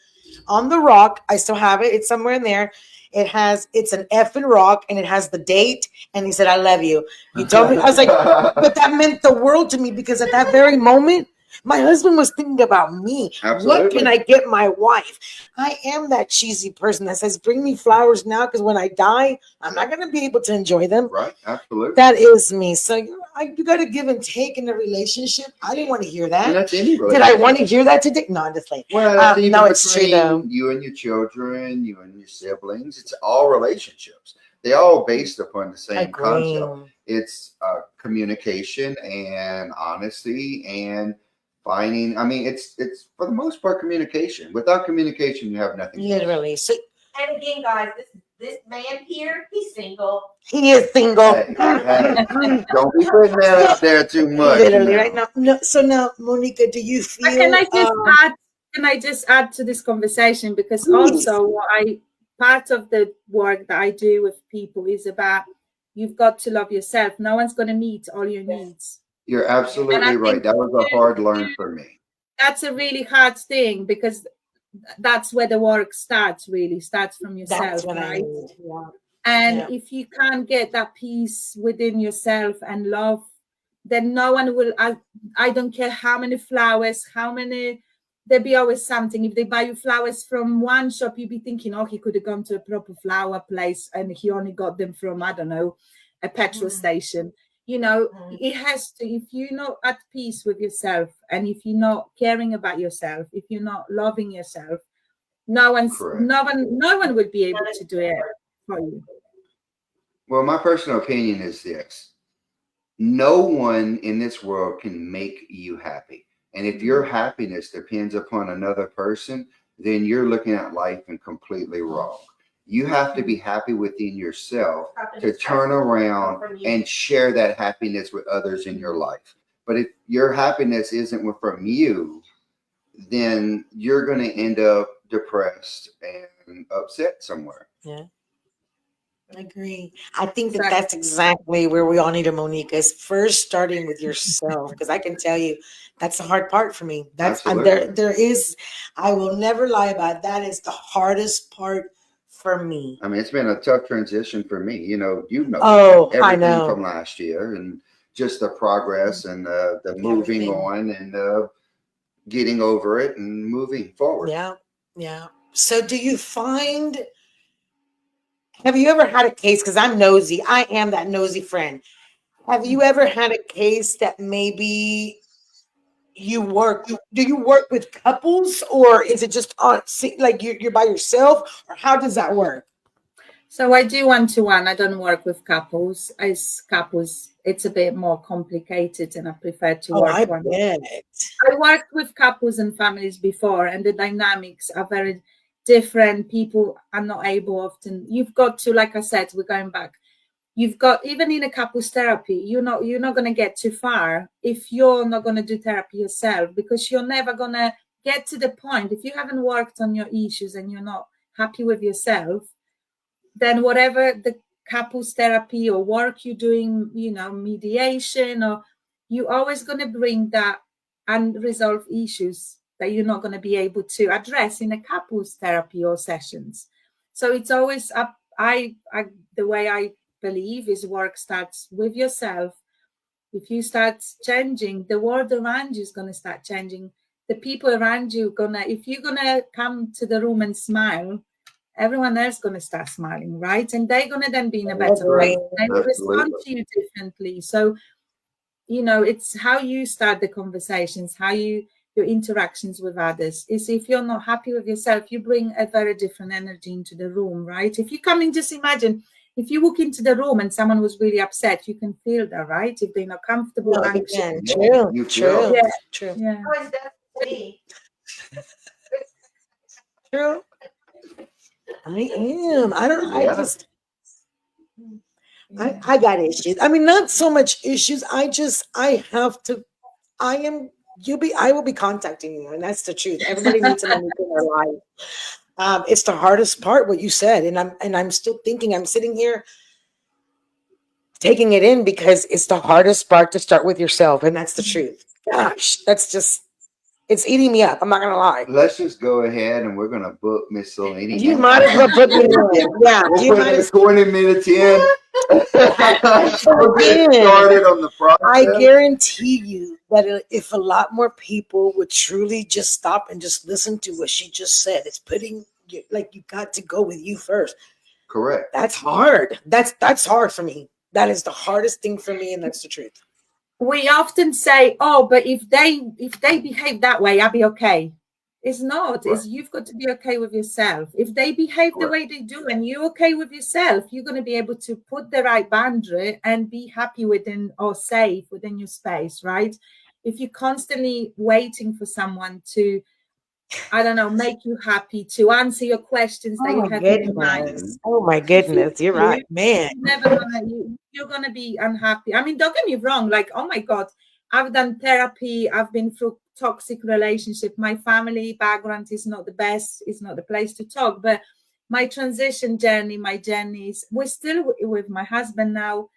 On the rock, I still have it. It's somewhere in there. It's an effing rock and it has the date. And he said, I love you. You told me. I was like, but that meant the world to me because at that very moment, my husband was thinking about me. Absolutely. What can I get my wife? I am that cheesy person that says, bring me flowers now because when I die, I'm not going to be able to enjoy them. Right. Absolutely. That is me. So you got to give and take in a relationship. I didn't want to hear And that. that's any Did relationship. I want to hear that today? No, I'm just like, Well, that's even no, it's true though. between you and your children, you and your siblings. It's all relationships. They're all based upon the same concept. Agreeing. It's communication and honesty and finding. I mean, it's for the most part communication. Without communication, you have nothing. Literally. So And again, guys, this man here, he's single. he is single. Hey, don't be putting that out there too much. Literally, now. right now. No, so now, Monica, do you feel? Can I just add to this conversation? Because Please. also part of the work that I do with people is about you've got to love yourself. No one's going to meet all your needs. You're absolutely right. That was a hard learn for me. That's a really hard thing because that's where the work starts from yourself. That's what I right? need. Yeah. And Yeah. if you can't get that peace within yourself and love, then no one will. I don't care how many flowers, there'll be always something. If they buy you flowers from one shop, you'll be thinking, oh, he could have gone to a proper flower place and he only got them from, I don't know, a petrol station. You know, it has to, if you're not at peace with yourself and if you're not caring about yourself, if you're not loving yourself, no one will be able to do it for you. Well, my personal opinion is this. No one in this world can make you happy. And if your happiness depends upon another person, then you're looking at life in completely wrong. You have to be happy within yourself to turn around and share that happiness with others in your life. But if your happiness isn't from you, then you're going to end up depressed and upset somewhere. Yeah. I agree. I think that's exactly where we all need a Monica is first starting with yourself. Because I can tell you that's the hard part for me. That's there is, I will never lie about it. That is the hardest part for me. I mean, it's been a tough transition for me. You know everything I know. From last year and just the progress and the moving on and getting over it and moving forward. Yeah. Yeah. So do you find Have you ever had a case? Because I'm nosy. I am that nosy friend. Have you ever had a case that maybe do you work with couples, or is it just on like you're by yourself, or how does that work? So I do one-to-one. I don't work with couples. As couples, it's a bit more complicated, and I prefer to Oh, I work one. bet. I worked with couples and families before, and the dynamics are very different. People are not able often. You've got to, like I said, we're going back. You've got, even in a couples therapy, you're not going to get too far if you're not going to do therapy yourself, because you're never going to get to the point. If you haven't worked on your issues and you're not happy with yourself, then whatever the couples therapy or work you're doing, mediation, or you're always going to bring that unresolved issues that you're not going to be able to address in a couples therapy or sessions. So it's always up. The way I believe is work starts with yourself. If you start changing, the world around you is going to start changing. The people around you if you're gonna come to the room and smile, everyone else going to start smiling, right? And they're going to then be in a better place. They will respond to you differently. So, it's how you start the conversations, how your interactions with others. Is if you're not happy with yourself, you bring a very different energy into the room, right? If you come in, just imagine, if you walk into the room and someone was really upset, you can feel that, right? If they're not comfortable, No, you anxious. can. True. You feel. Yeah. True. Yeah. How is that for me? True. I am. I don't. I Yeah. just. I got issues. I mean, not so much issues. I have to. I am. I will be contacting you, and that's the truth. Everybody needs someone in their life. It's the hardest part, what you said, and I'm still thinking. I'm sitting here taking it in, because it's the hardest part to start with yourself, and that's the truth. Gosh, that's just. It's eating me up. I'm not gonna lie. Let's just go ahead and we're gonna book Miss Selene. You might as well put me in. Yeah, We'll you put might it as 20 minutes in. We'll get Again, started on the process. I guarantee you that if a lot more people would truly just stop and just listen to what she just said, it's putting you, like, you got to go with you first. Correct. That's hard. That's hard for me. That is the hardest thing for me, and that's the truth. We often say, "Oh, but if they behave that way, I'll be okay." It's not. Right. It's you've got to be okay with yourself. If they behave the way they do, and you're okay with yourself, you're going to be able to put the right boundary and be happy within, or safe within your space, right? If you're constantly waiting for someone to, I don't know, make you happy, to answer your questions that you have in your mind. Oh my goodness, you're right, man. You're gonna be unhappy. I mean, don't get me wrong, like, oh my God, I've done therapy, I've been through toxic relationship. My family background is not the best, it's not the place to talk, but my transition journey, my journeys, we're still with my husband now.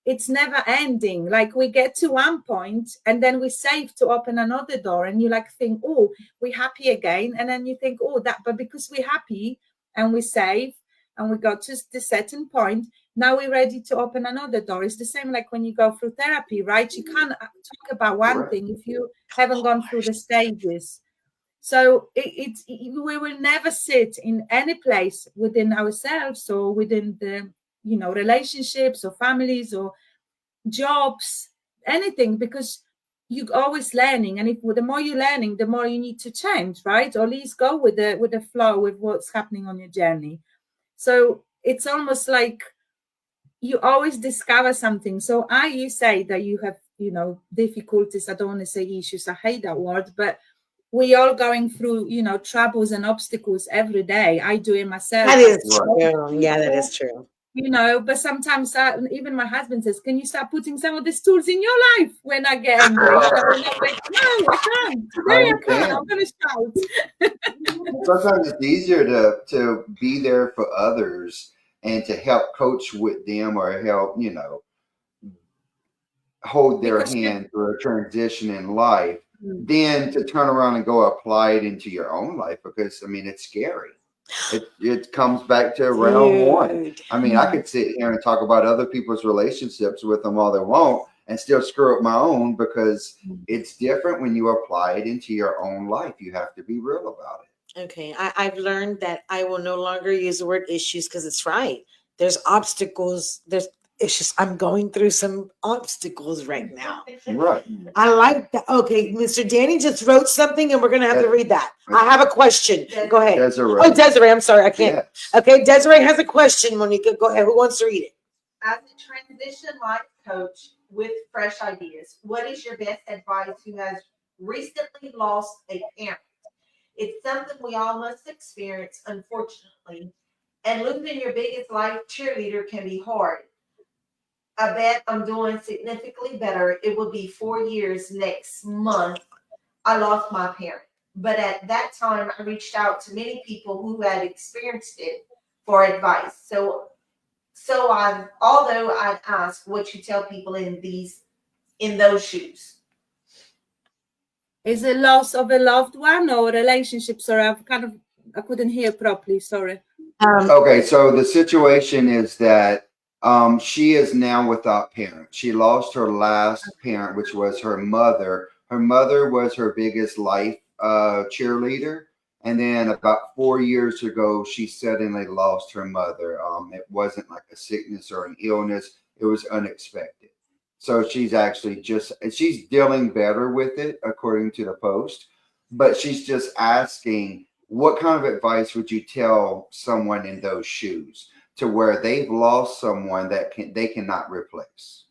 It's never ending. Like, we get to one point and then we save to open another door, and you like think, oh, we're happy again. And then you think, oh, but because we're happy and we save and we got to the certain point, now we're ready to open another door. It's the same like when you go through therapy, right? You can't talk about one thing if you haven't gone through the stages. So we will never sit in any place within ourselves or within the, relationships or families or jobs, anything, because you're always learning. And the more you're learning, the more you need to change, right? Or at least go with the flow with what's happening on your journey. So it's almost like you always discover something. So you say that you have, difficulties. I don't want to say issues. I hate that word, but we all going through, troubles and obstacles every day. I do it myself. That is true. Yeah, that is true. But sometimes even my husband says, can you start putting some of these tools in your life when I get angry? And I'm like, no, I can't. Today I can't. I'm going to shout. Sometimes it's easier to be there for others and to help coach with them, or help, hold their hand through a transition in life, than to turn around and go apply it into your own life, because, I mean, it's scary. It comes back to round one. I mean, I could sit here and talk about other people's relationships with them all they want and still screw up my own, because it's different when you apply it into your own life. You have to be real about it. Okay, I've learned that I will no longer use the word issues, because it's right. there's obstacles. It's just, I'm going through some obstacles right now. Right. I like that. Okay, Mr. Danny just wrote something and we're going to have to read that. I have a question. Go ahead. Desiree. Oh, Desiree, I'm sorry. I can't. Yes. Okay, Desiree has a question, Monika. Go ahead. Who wants to read it? As a transition life coach with fresh ideas, what is your best advice who has recently lost a parent? It's something we all must experience, unfortunately. And losing your biggest life cheerleader can be hard. I bet I'm doing significantly better. It will be 4 years next month. I lost my parent. But at that time, I reached out to many people who had experienced it for advice. So although I'd ask what you tell people in those shoes. Is it loss of a loved one or relationship? Sorry, I couldn't hear properly. Sorry. Okay, so the situation is that she is now without parents. She lost her last parent, which was her mother. Her mother was her biggest life cheerleader. And then about 4 years ago, she suddenly lost her mother. It wasn't like a sickness or an illness. It was unexpected. So she's dealing better with it, according to the post. But she's just asking, what kind of advice would you tell someone in those shoes to where they've lost someone that they cannot replace?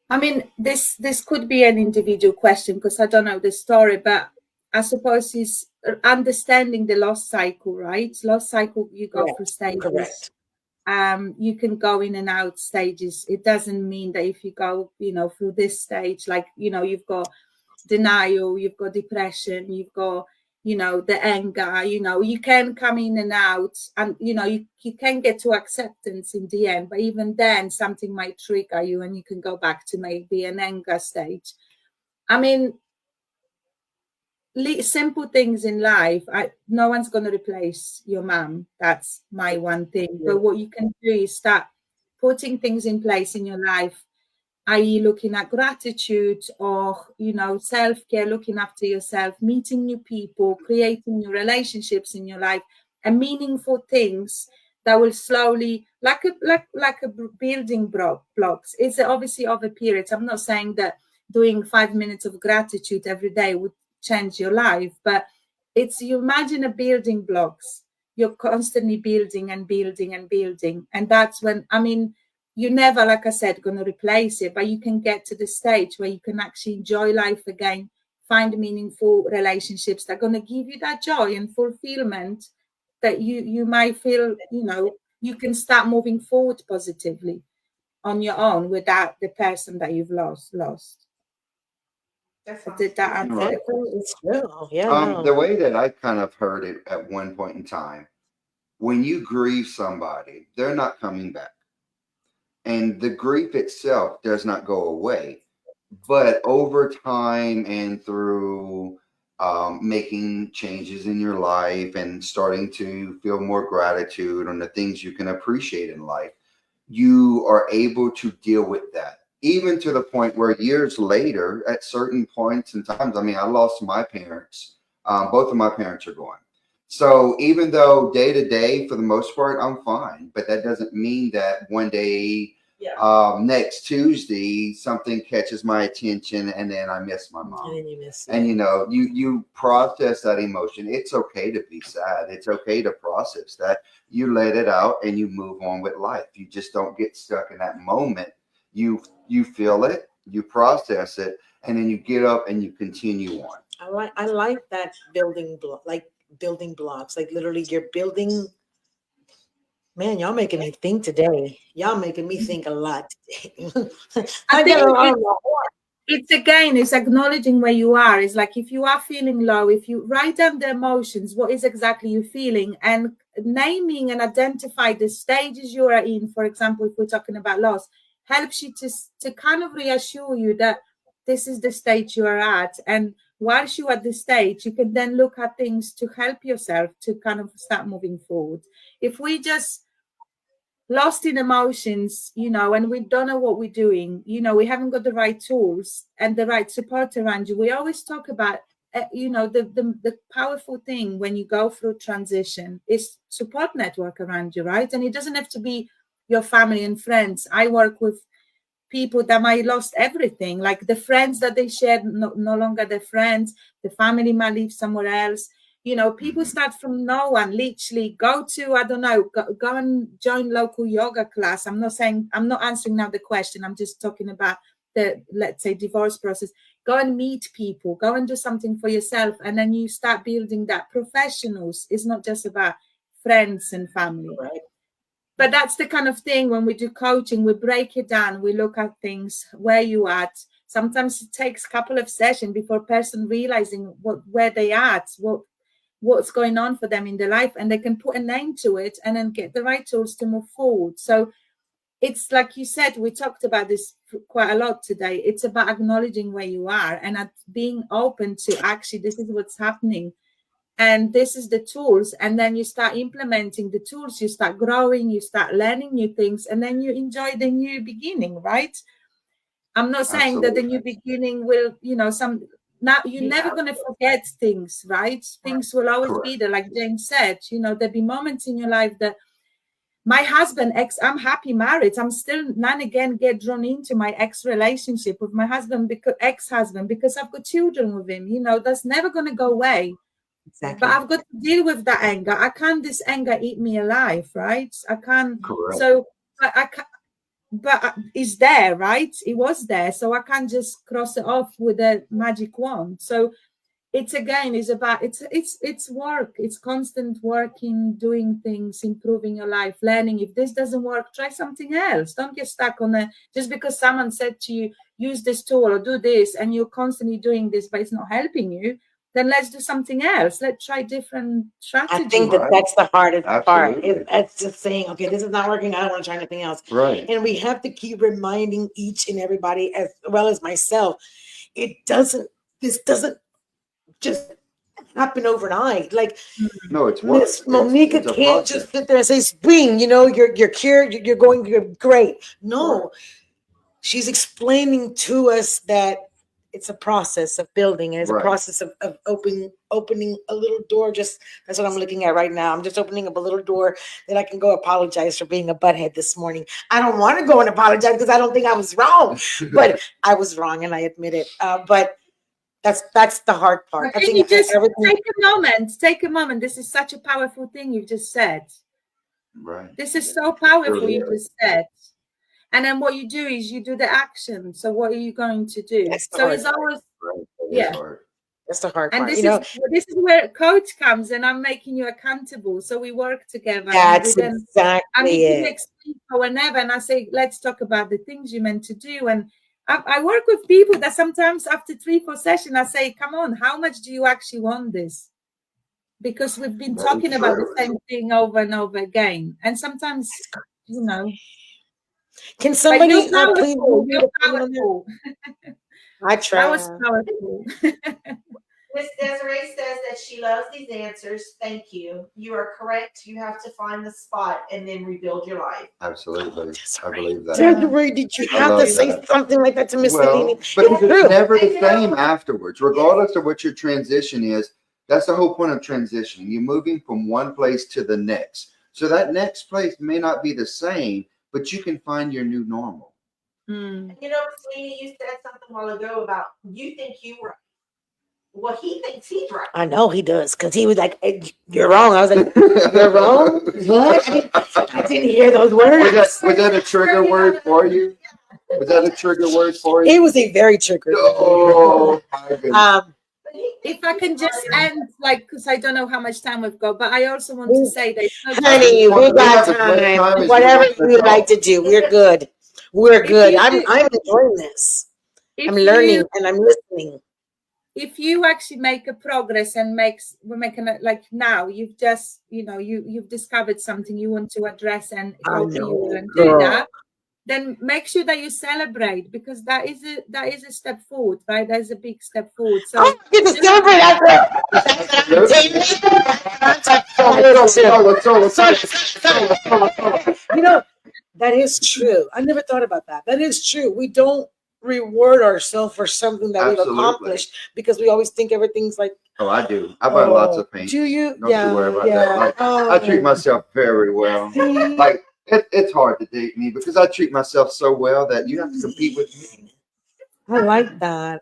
I mean, this could be an individual question because I don't know the story, but I suppose it's understanding the loss cycle, right? Loss cycle, you go through stages. Correct. You can go in and out stages. It doesn't mean that if you go, through this stage, like, you've got denial, you've got depression, you've got, the anger, you can come in and out and, you can get to acceptance in the end. But even then, something might trigger you and you can go back to maybe an anger stage. I mean, simple things in life. No one's going to replace your mom. That's my one thing. But what you can do is start putting things in place in your life, i.e. looking at gratitude or, self-care, looking after yourself, meeting new people, creating new relationships in your life, and meaningful things that will slowly, like a building blocks. It's obviously over periods. I'm not saying that doing 5 minutes of gratitude every day would change your life, but you imagine a building blocks. You're constantly building and building and building. And that's when, you're never, like I said, going to replace it, but you can get to the stage where you can actually enjoy life again, find meaningful relationships that are going to give you that joy and fulfillment that you might feel, you can start moving forward positively on your own without the person that you've lost. Did that answer the question? It's true. Yeah. The way that I kind of heard it at one point in time, when you grieve somebody, they're not coming back. And the grief itself does not go away. But over time and through making changes in your life and starting to feel more gratitude on the things you can appreciate in life, you are able to deal with that. Even to the point where years later, at certain points and times, I lost my parents. Both of my parents are gone. So even though day to day, for the most part, I'm fine, but that doesn't mean that one day, next Tuesday, something catches my attention and then I miss my mom. And then you miss it. And you process that emotion. It's okay to be sad. It's okay to process that. You let it out and you move on with life. You just don't get stuck in that moment. You feel it, you process it, and then you get up and you continue on. I like that building blocks. Like literally you're building. Man, y'all making me think today. Y'all making me think a lot today. I think it's acknowledging where you are. It's like if you are feeling low, if you write down the emotions, what is exactly you feeling, and naming and identify the stages you are in. For example, if we're talking about loss, helps you to kind of reassure you that this is the stage you are at. And whilst you're at this stage, you can then look at things to help yourself to kind of start moving forward. If we just lost in emotions, and we don't know what we're doing, we haven't got the right tools and the right support around you. We always talk about you know, the powerful thing when you go through transition is support network around you, right? And it doesn't have to be your family and friends. I work with people that might lost everything, like the friends that they shared no longer their friends, the family might live somewhere else. You know, people start from no one, literally go to, I don't know, go and join local yoga class. I'm not answering now the question. I'm just talking about the, let's say, divorce process. Go and meet people, go and do something for yourself. And then you start building that. Professionals. It's not just about friends and family. Right. But that's the kind of thing when we do coaching, we break it down, we look at things, where you at. Sometimes it takes a couple of sessions before a person realizing where they at, what's going on for them in their life, and they can put a name to it and then get the right tools to move forward. So it's like you said, we talked about this quite a lot today. It's about acknowledging where you are and at being open to actually, this is what's happening. And this is the tools. And then you start implementing the tools, you start growing, you start learning new things, and then you enjoy the new beginning, right? I'm not saying that the new beginning will, you know, now you're never going to forget things, right? Things will always be there. Like James said, you know, there'll be moments in your life that my husband, I'm happy married. I'm still now and again get drawn into my ex relationship with my husband, ex-husband, because I've got children with him. You know, that's never going to go away. Exactly. But I've got to deal with that anger. I can't this anger eat me alive, right? I can't. Correct. So I can't. But it's there, right? It was there, so I can't just cross it off with a magic wand. So it's again is about it's work. It's constant working, doing things, improving your life, learning. If this doesn't work, try something else. Don't get stuck on a just because someone said to you, use this tool or do this, and you're constantly doing this, but it's not helping you. Then let's do something else. Let's try different strategies. I think that's the hardest part. Absolutely. It's just saying, okay, this is not working. I don't want to try anything else. Right. And we have to keep reminding each and everybody, as well as myself, this doesn't just happen overnight. Like, no, it's work. Miss Monika it's can't just sit there and say, spring, you know, you're cured, you're great. No, she's explaining to us that it's a process of building, and it's a process of opening a little door. Just that's what I'm looking at right now. I'm just opening up a little door that I can go apologize for being a butthead this morning. I don't want to go and apologize because I don't think I was wrong, but I was wrong and I admit it. But that's the hard part. I think you just take a moment. This is such a powerful thing you've just said. Right. This is so powerful you just said. And then what you do is you do the action. So what are you going to do? So it's always that's the hard part. And this is where coach comes, and I'm making you accountable. So we work together. That's exactly I mean, it. Next week or whenever, and I say, let's talk about the things you meant to do. And I work with people that sometimes after 3-4 sessions, I say, come on, how much do you actually want this? Because we've been talking about the same thing over and over again. And sometimes, you know. Can somebody please? You're powerful. I try. That was powerful. Miss Desiree says that she loves these answers. Thank you. You are correct. You have to find the spot and then rebuild your life. Absolutely. I believe that. Desiree, did you have to say something like that to Miss Selene? But it's never the same afterwards, regardless of what your transition is. That's the whole point of transitioning. You're moving from one place to the next. So that next place may not be the same, but you can find your new normal. And you know, Selene, you said something a while ago about you think you were. Well, he thinks he's right. I know he does, because he was like, hey, you're wrong. I was like, you're wrong? What? I didn't hear those words. Was that a trigger word for you? Was that a trigger word for you? It was a very trigger. Oh, my goodness. If I can just end, because I don't know how much time we've got, but I also want to say that. Honey, we got time. Whatever you like to do, we're good. We're good. I'm enjoying this. I'm learning and I'm listening. If you actually make a progress and we're making it like now, you've just, you've discovered something you want to address and help you and do that, then make sure that you celebrate, because that is a step forward, right? That is a big step forward. So I get to celebrate after. That is true. I never thought about that. That is true. We don't reward ourselves for something that we've Absolutely. accomplished because we always think everything's like, Oh, I do. I buy lots of paints. do you? Don't you worry about that. Like, Oh. I treat myself very well. See? Like, it's hard to date me because I treat myself so well that you have to compete with me. I like that.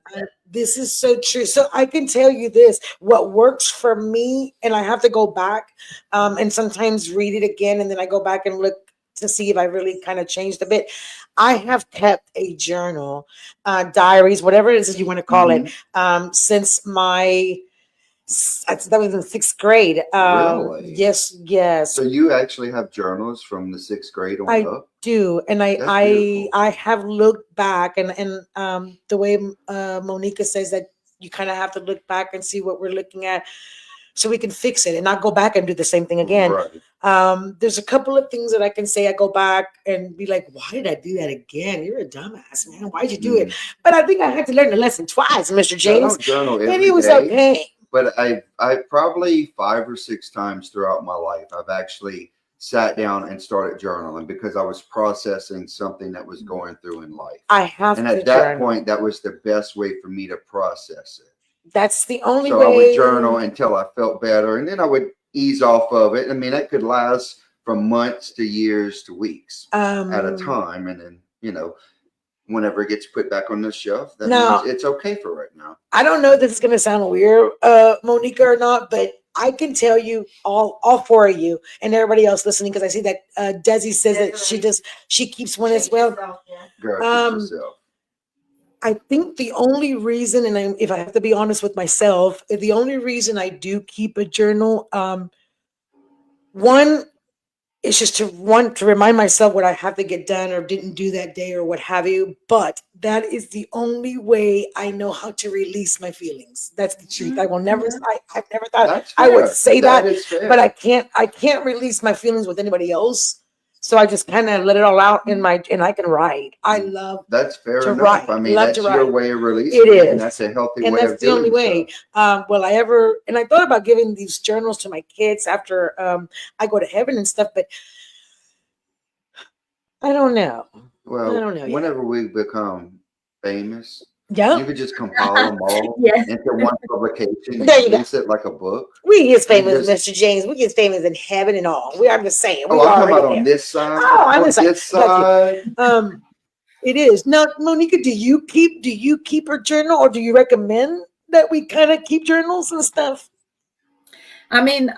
This is so true. So I can tell you this, what works for me, and I have to go back and sometimes read it again, and then I go back and look to see if I really kind of changed a bit. I have kept a journal, diaries, whatever it is you want to call it, since my, that was in 6th grade. Really? Yes. So you actually have journals from the 6th grade on I up? do, and That's beautiful. I have looked back, and the way Monika says that you kind of have to look back and see what we're looking at, so we can fix it and not go back and do the same thing again. Right. There's a couple of things that I can say. I go back and be like, why did I do that again? You're a dumbass, man. Why'd you do it? But I think I had to learn the lesson twice, Mr. I James, don't journal every and it was day, okay. but I probably 5 or 6 times throughout my life, I've actually sat down and started journaling because I was processing something that was going through in life. I have And to at that journal. point, that was the best way for me to process it. That's the only So way. I would journal until I felt better, and then I would ease off of it. I mean, that could last from months to years to weeks at a time. And then, you know, whenever it gets put back on the shelf, that means it's okay for right now. I don't know if this is going to sound weird, Monika, or not, but I can tell you all 4 of you and everybody else listening, because I see that Desi says that she keeps one as well. Girl, keep yourself. I think the only reason, and if I have to be honest with myself, the only reason I do keep a journal, one is just to remind myself what I have to get done or didn't do that day or what have you. But that is the only way I know how to release my feelings. That's the truth. I will never. I've never thought I would say that, but I can't release my feelings with anybody else. So I just kind of let it all out and I can write. I love that's fair to enough. write. I mean, Love that's to your write. way of releasing It is. and that's a healthy And way that's of the doing only way. And I thought about giving these journals to my kids after I go to heaven and stuff, but I don't know. Well, I don't know whenever we become famous, Yeah. you could just compile them all Yeah. into one publication and There you go. release it like a book. We get famous, Mr. James. We get famous in heaven and all. I'm just saying. Oh, I'm talking about on this side. Oh, I'm on just saying. this side. It is. Now, Monika, do you keep her journal, or do you recommend that we kind of keep journals and stuff? I mean,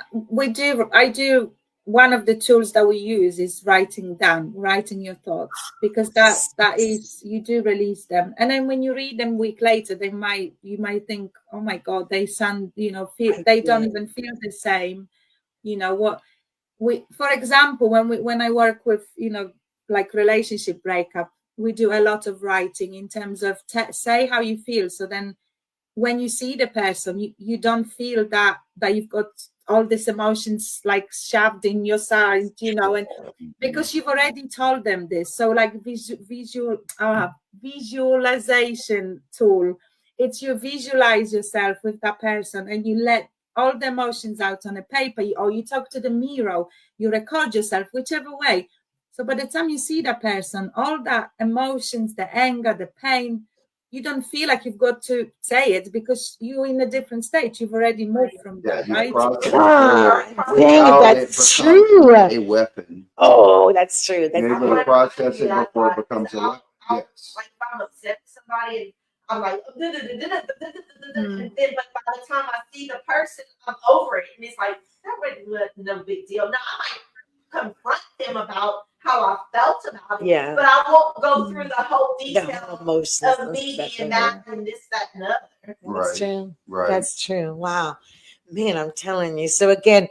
I do. One of the tools that we use is writing your thoughts, because that is, you do release them, and then when you read them a week later, you might think, oh my God, they sound, they don't even feel the same. For example, when I work with, like relationship breakup, we do a lot of writing in terms of say how you feel. So then when you see the person, you don't feel that you've got all these emotions like shoved in your side, and because you've already told them this. So like visualization tool, it's you visualize yourself with that person and you let all the emotions out on a paper, or you talk to the mirror, you record yourself, whichever way. So by the time you see that person, all that emotions, the anger, the pain, you don't feel like you've got to say it because you're in a different state. You've already moved from that, right? That's true. A weapon. Oh, that's true. You're able to process it before it becomes a weapon. Yes. Like if I'm upset with somebody and I'm like, and then but by the time I see the person, I'm over it, and it's like that was no big deal. Now I might confront them about how I felt about it, but I won't go through the whole detail of me and that and this, that, and the other. That's true. Right. That's true. Wow, man, I'm telling you. So again,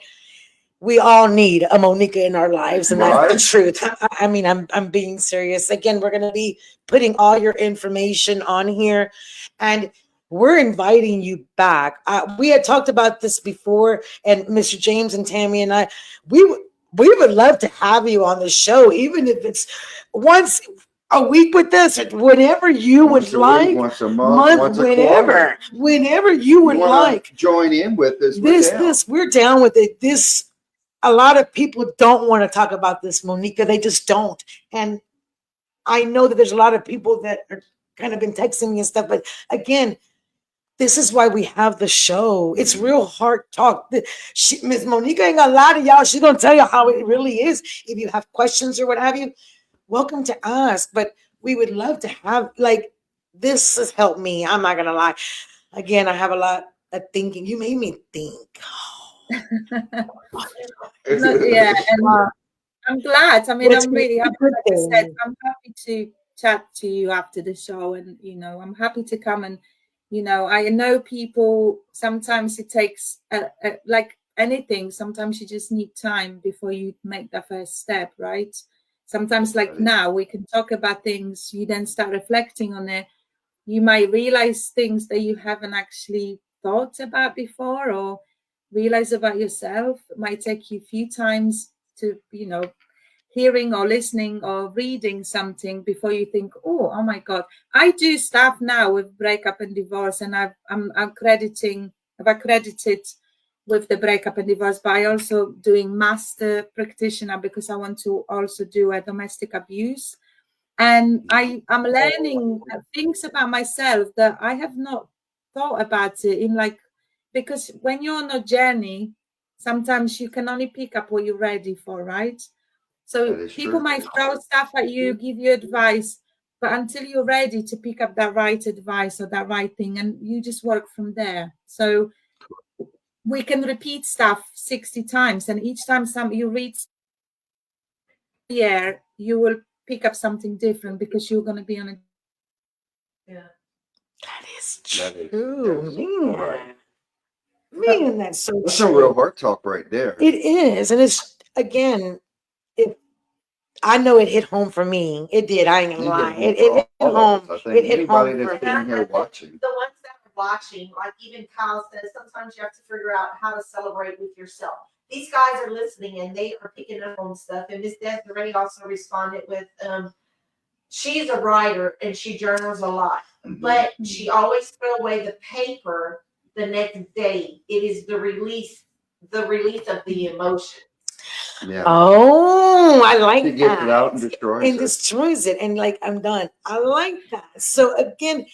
we all need a Monika in our lives, and that's the truth. I mean, I'm being serious. Again, we're going to be putting all your information on here, and we're inviting you back. We had talked about this before, and Mr. James and Tammy and I, we would love to have you on the show, even if it's once a week with us, or whenever you would like, once a month, whenever you would like. Join in with us. We're down with it. A lot of people don't want to talk about this, Monika. They just don't. And I know that there's a lot of people that kind of been texting me and stuff. But again, this is why we have the show. It's real heart talk. Miss Monika ain't gonna lie to y'all. She's gonna tell you how it really is. If you have questions or what have you, welcome to ask. But we would love to have, like, this has helped me. I'm not gonna lie. Again, I have a lot of thinking. You made me think. Yeah, and I'm glad. I mean, But it's I'm really a happy. good Like I said, thing. I'm happy to chat to you after the show, and I'm happy to come. And I know people. Sometimes it takes like anything. Sometimes you just need time before you make that first step, right? Sometimes, like now, we can talk about things. You then start reflecting on it. You might realize things that you haven't actually thought about before, or realize about yourself. It might take you a few times to hearing or listening or reading something before you think, oh my god. I do stuff now with breakup and divorce, and I've accredited with the breakup and divorce, but I also doing master practitioner because I want to also do a domestic abuse. And I'm learning things about myself that I have not thought about it in, like, because when you're on a journey, sometimes you can only pick up what you're ready for, right? So people might throw stuff at you, give you advice, but until you're ready to pick up that right advice or that right thing, and you just work from there. So we can repeat stuff 60 times, and each time you read you will pick up something different because you're going to be on a That is true. Right. Man, that's so That's true. some real heart talk right there. It is. And it's, again, I know it hit home for me. It did. I ain't gonna lie. It hit home. It hit home. Anybody that's sitting here watching. The ones that are watching, like even Kyle says, sometimes you have to figure out how to celebrate with yourself. These guys are listening and they are picking up on stuff. And Miss Desiree also responded with, she's a writer and she journals a lot, but she always throw away the paper the next day. It is the release of the emotion. Yeah. Oh, I like She that. gets it out and destroys And it. destroys it. And like, I'm done. I like that. So again,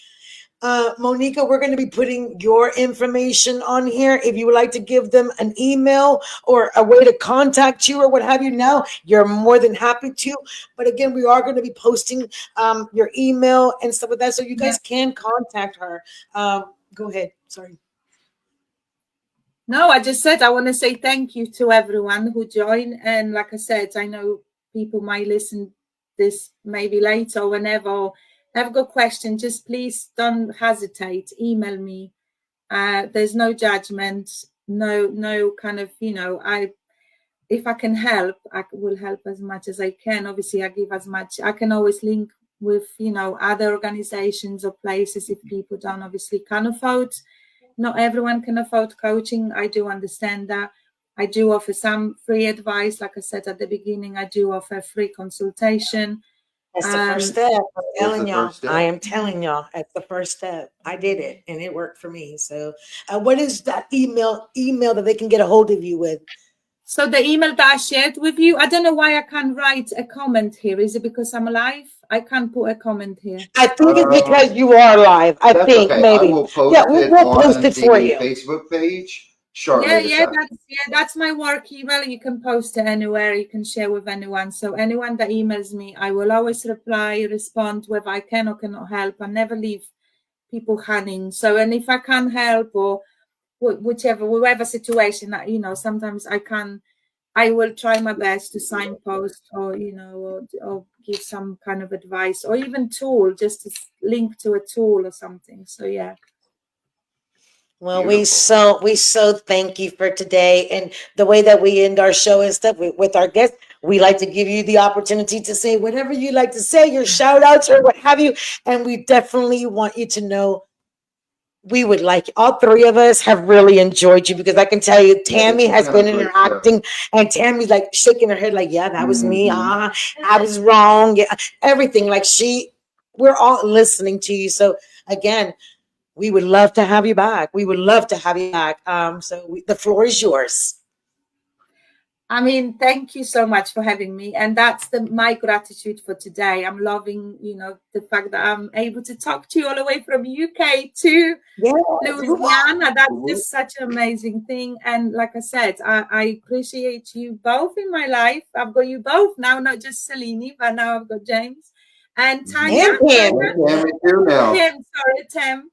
Monika, we're going to be putting your information on here. If you would like to give them an email or a way to contact you or what have you now, you're more than happy to. But again, we are going to be posting your email and stuff like that. So you guys can contact her. Go ahead. Sorry. No, I just said I want to say thank you to everyone who joined. And like I said, I know people might listen this maybe later or whenever, or have got questions, just please don't hesitate. Email me. There's no judgment, no kind of, if I can help, I will help as much as I can. Obviously, I give as much. I can always link with, other organizations or places if people don't obviously can afford. Not everyone can afford coaching. I do understand that. I do offer some free advice. Like I said at the beginning, I do offer free consultation. That's the first step. I'm telling y'all. I am telling y'all, that's the first step. I did it and it worked for me. So what is that email that they can get a hold of you with? So the email that I shared with you, I don't know why I can't write a comment here. Is it because I'm live? I can't put a comment here. I think it's because you are live. I think okay. maybe. I will post we'll post it for you. Facebook page shortly. That's my work email. You can post it anywhere. You can share with anyone. So anyone that emails me, I will always reply, respond whether I can or cannot help. I never leave people hanging. So, and if I can't help or whatever situation that, sometimes I will try my best to signpost or give some kind of advice or even tool, just to link to a tool or something. So yeah. Well, we so thank you for today. And the way that we end our show and stuff with our guests, we like to give you the opportunity to say whatever you like to say, your shout outs or what have you. And we definitely want you to know we would like, all three of us have really enjoyed you, because I can tell you, Tammy has been interacting and Tammy's like shaking her head like, yeah, that was me. I was wrong. Yeah, everything. Like we're all listening to you. So again, we would love to have you back. We would love to have you back. So the floor is yours. I mean, thank you so much for having me. And that's my gratitude for today. I'm loving, the fact that I'm able to talk to you all the way from UK to Louisiana. That's just such an amazing thing. And like I said, I appreciate you both in my life. I've got you both now, not just Selene, but now I've got James and Tanya. Tim.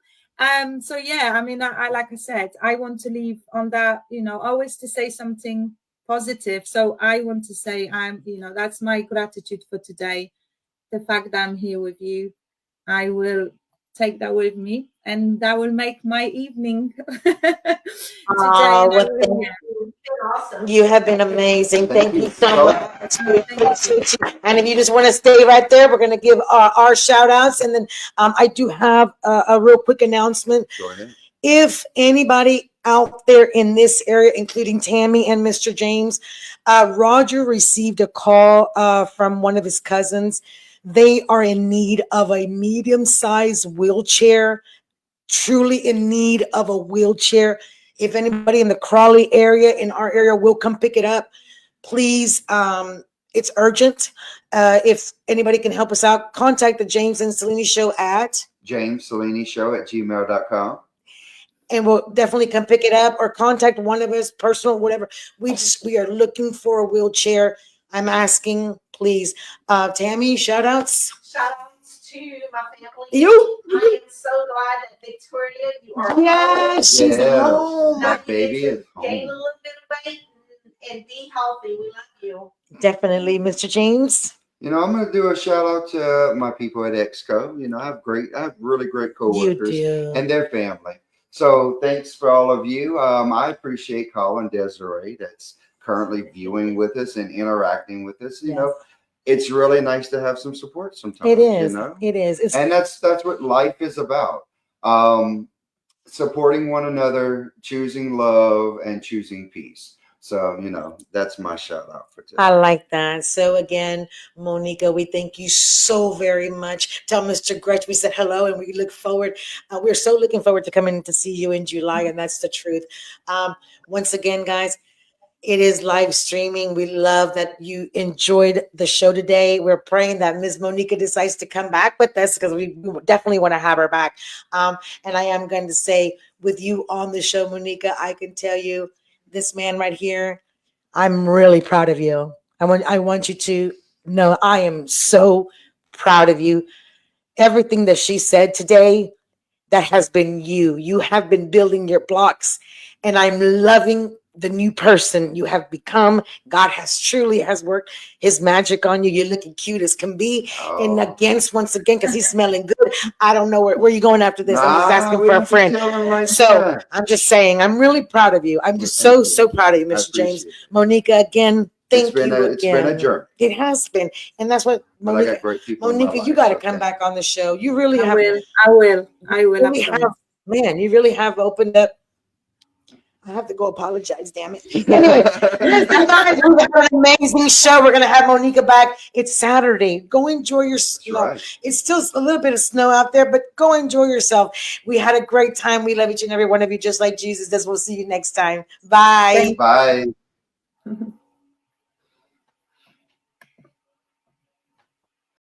So yeah, I mean, I like I said, I want to leave on that, always to say something positive. So I want to say that's my gratitude for today. The fact that I'm here with you, I will take that with me, and that will make my evening today. Awesome. You have been amazing. Thank you so much. We appreciate you. And if you just want to stay right there, we're going to give our shout outs. And then I do have a real quick announcement. Go ahead. If anybody out there in this area, including Tammy and Mr. James, Roger received a call from one of his cousins. They are in need of a medium-sized wheelchair, truly in need of a wheelchair. If anybody in the Crawley area, in our area, will come pick it up, please. It's urgent. If anybody can help us out, contact the James and Selene Show at JamesSeleneShow@gmail.com. And we'll definitely come pick it up, or contact one of us, personal, whatever. We are looking for a wheelchair. I'm asking, please. Tammy, shout outs. Shout outs to my family. You. I am so glad that Victoria, you are home. She's home. Now That baby is gain a home. little bit of weight and be healthy. We love you. Definitely, Mr. James. I'm going to do a shout out to my people at Exco. I have really great coworkers and their family. So thanks for all of you. I appreciate Colin Desiree that's currently viewing with us and interacting with us. It's really nice to have some support sometimes. It is. It is. And that's what life is about. Supporting one another, choosing love, and choosing peace. So, that's my shout out for today. I like that. So again, Monika, we thank you so very much. Tell Mr. Gretsch we said hello, and we look forward. We're so looking forward to coming to see you in July, and that's the truth. Once again, guys, it is live streaming. We love that you enjoyed the show today. We're praying that Ms. Monika decides to come back with us, because we definitely want to have her back. And I am going to say, with you on the show, Monika, I can tell you, this man right here, I'm really proud of you. I want you to know I am so proud of you. Everything that she said today, that has been you. You have been building your blocks, and I'm loving the new person you have become. God has worked his magic on you. You're looking cute as can be. And once again, because he's smelling good. I don't know where you going after this. I'm just asking for a friend. So I'm just saying, I'm really proud of you. I'm just so proud of you, Mr. James. Monika, again, thank you again. It's been a journey. It has been. And that's what Monika, you got to come back on the show. You really have. I will. You really have opened up. I have to go apologize, damn it. Anyway, listen, guys, we're going to have an amazing show. We're going to have Monika back. It's Saturday. Go enjoy your snow. Right. It's still a little bit of snow out there, but go enjoy yourself. We had a great time. We love each and every one of you just like Jesus does. We'll see you next time. Bye. Bye.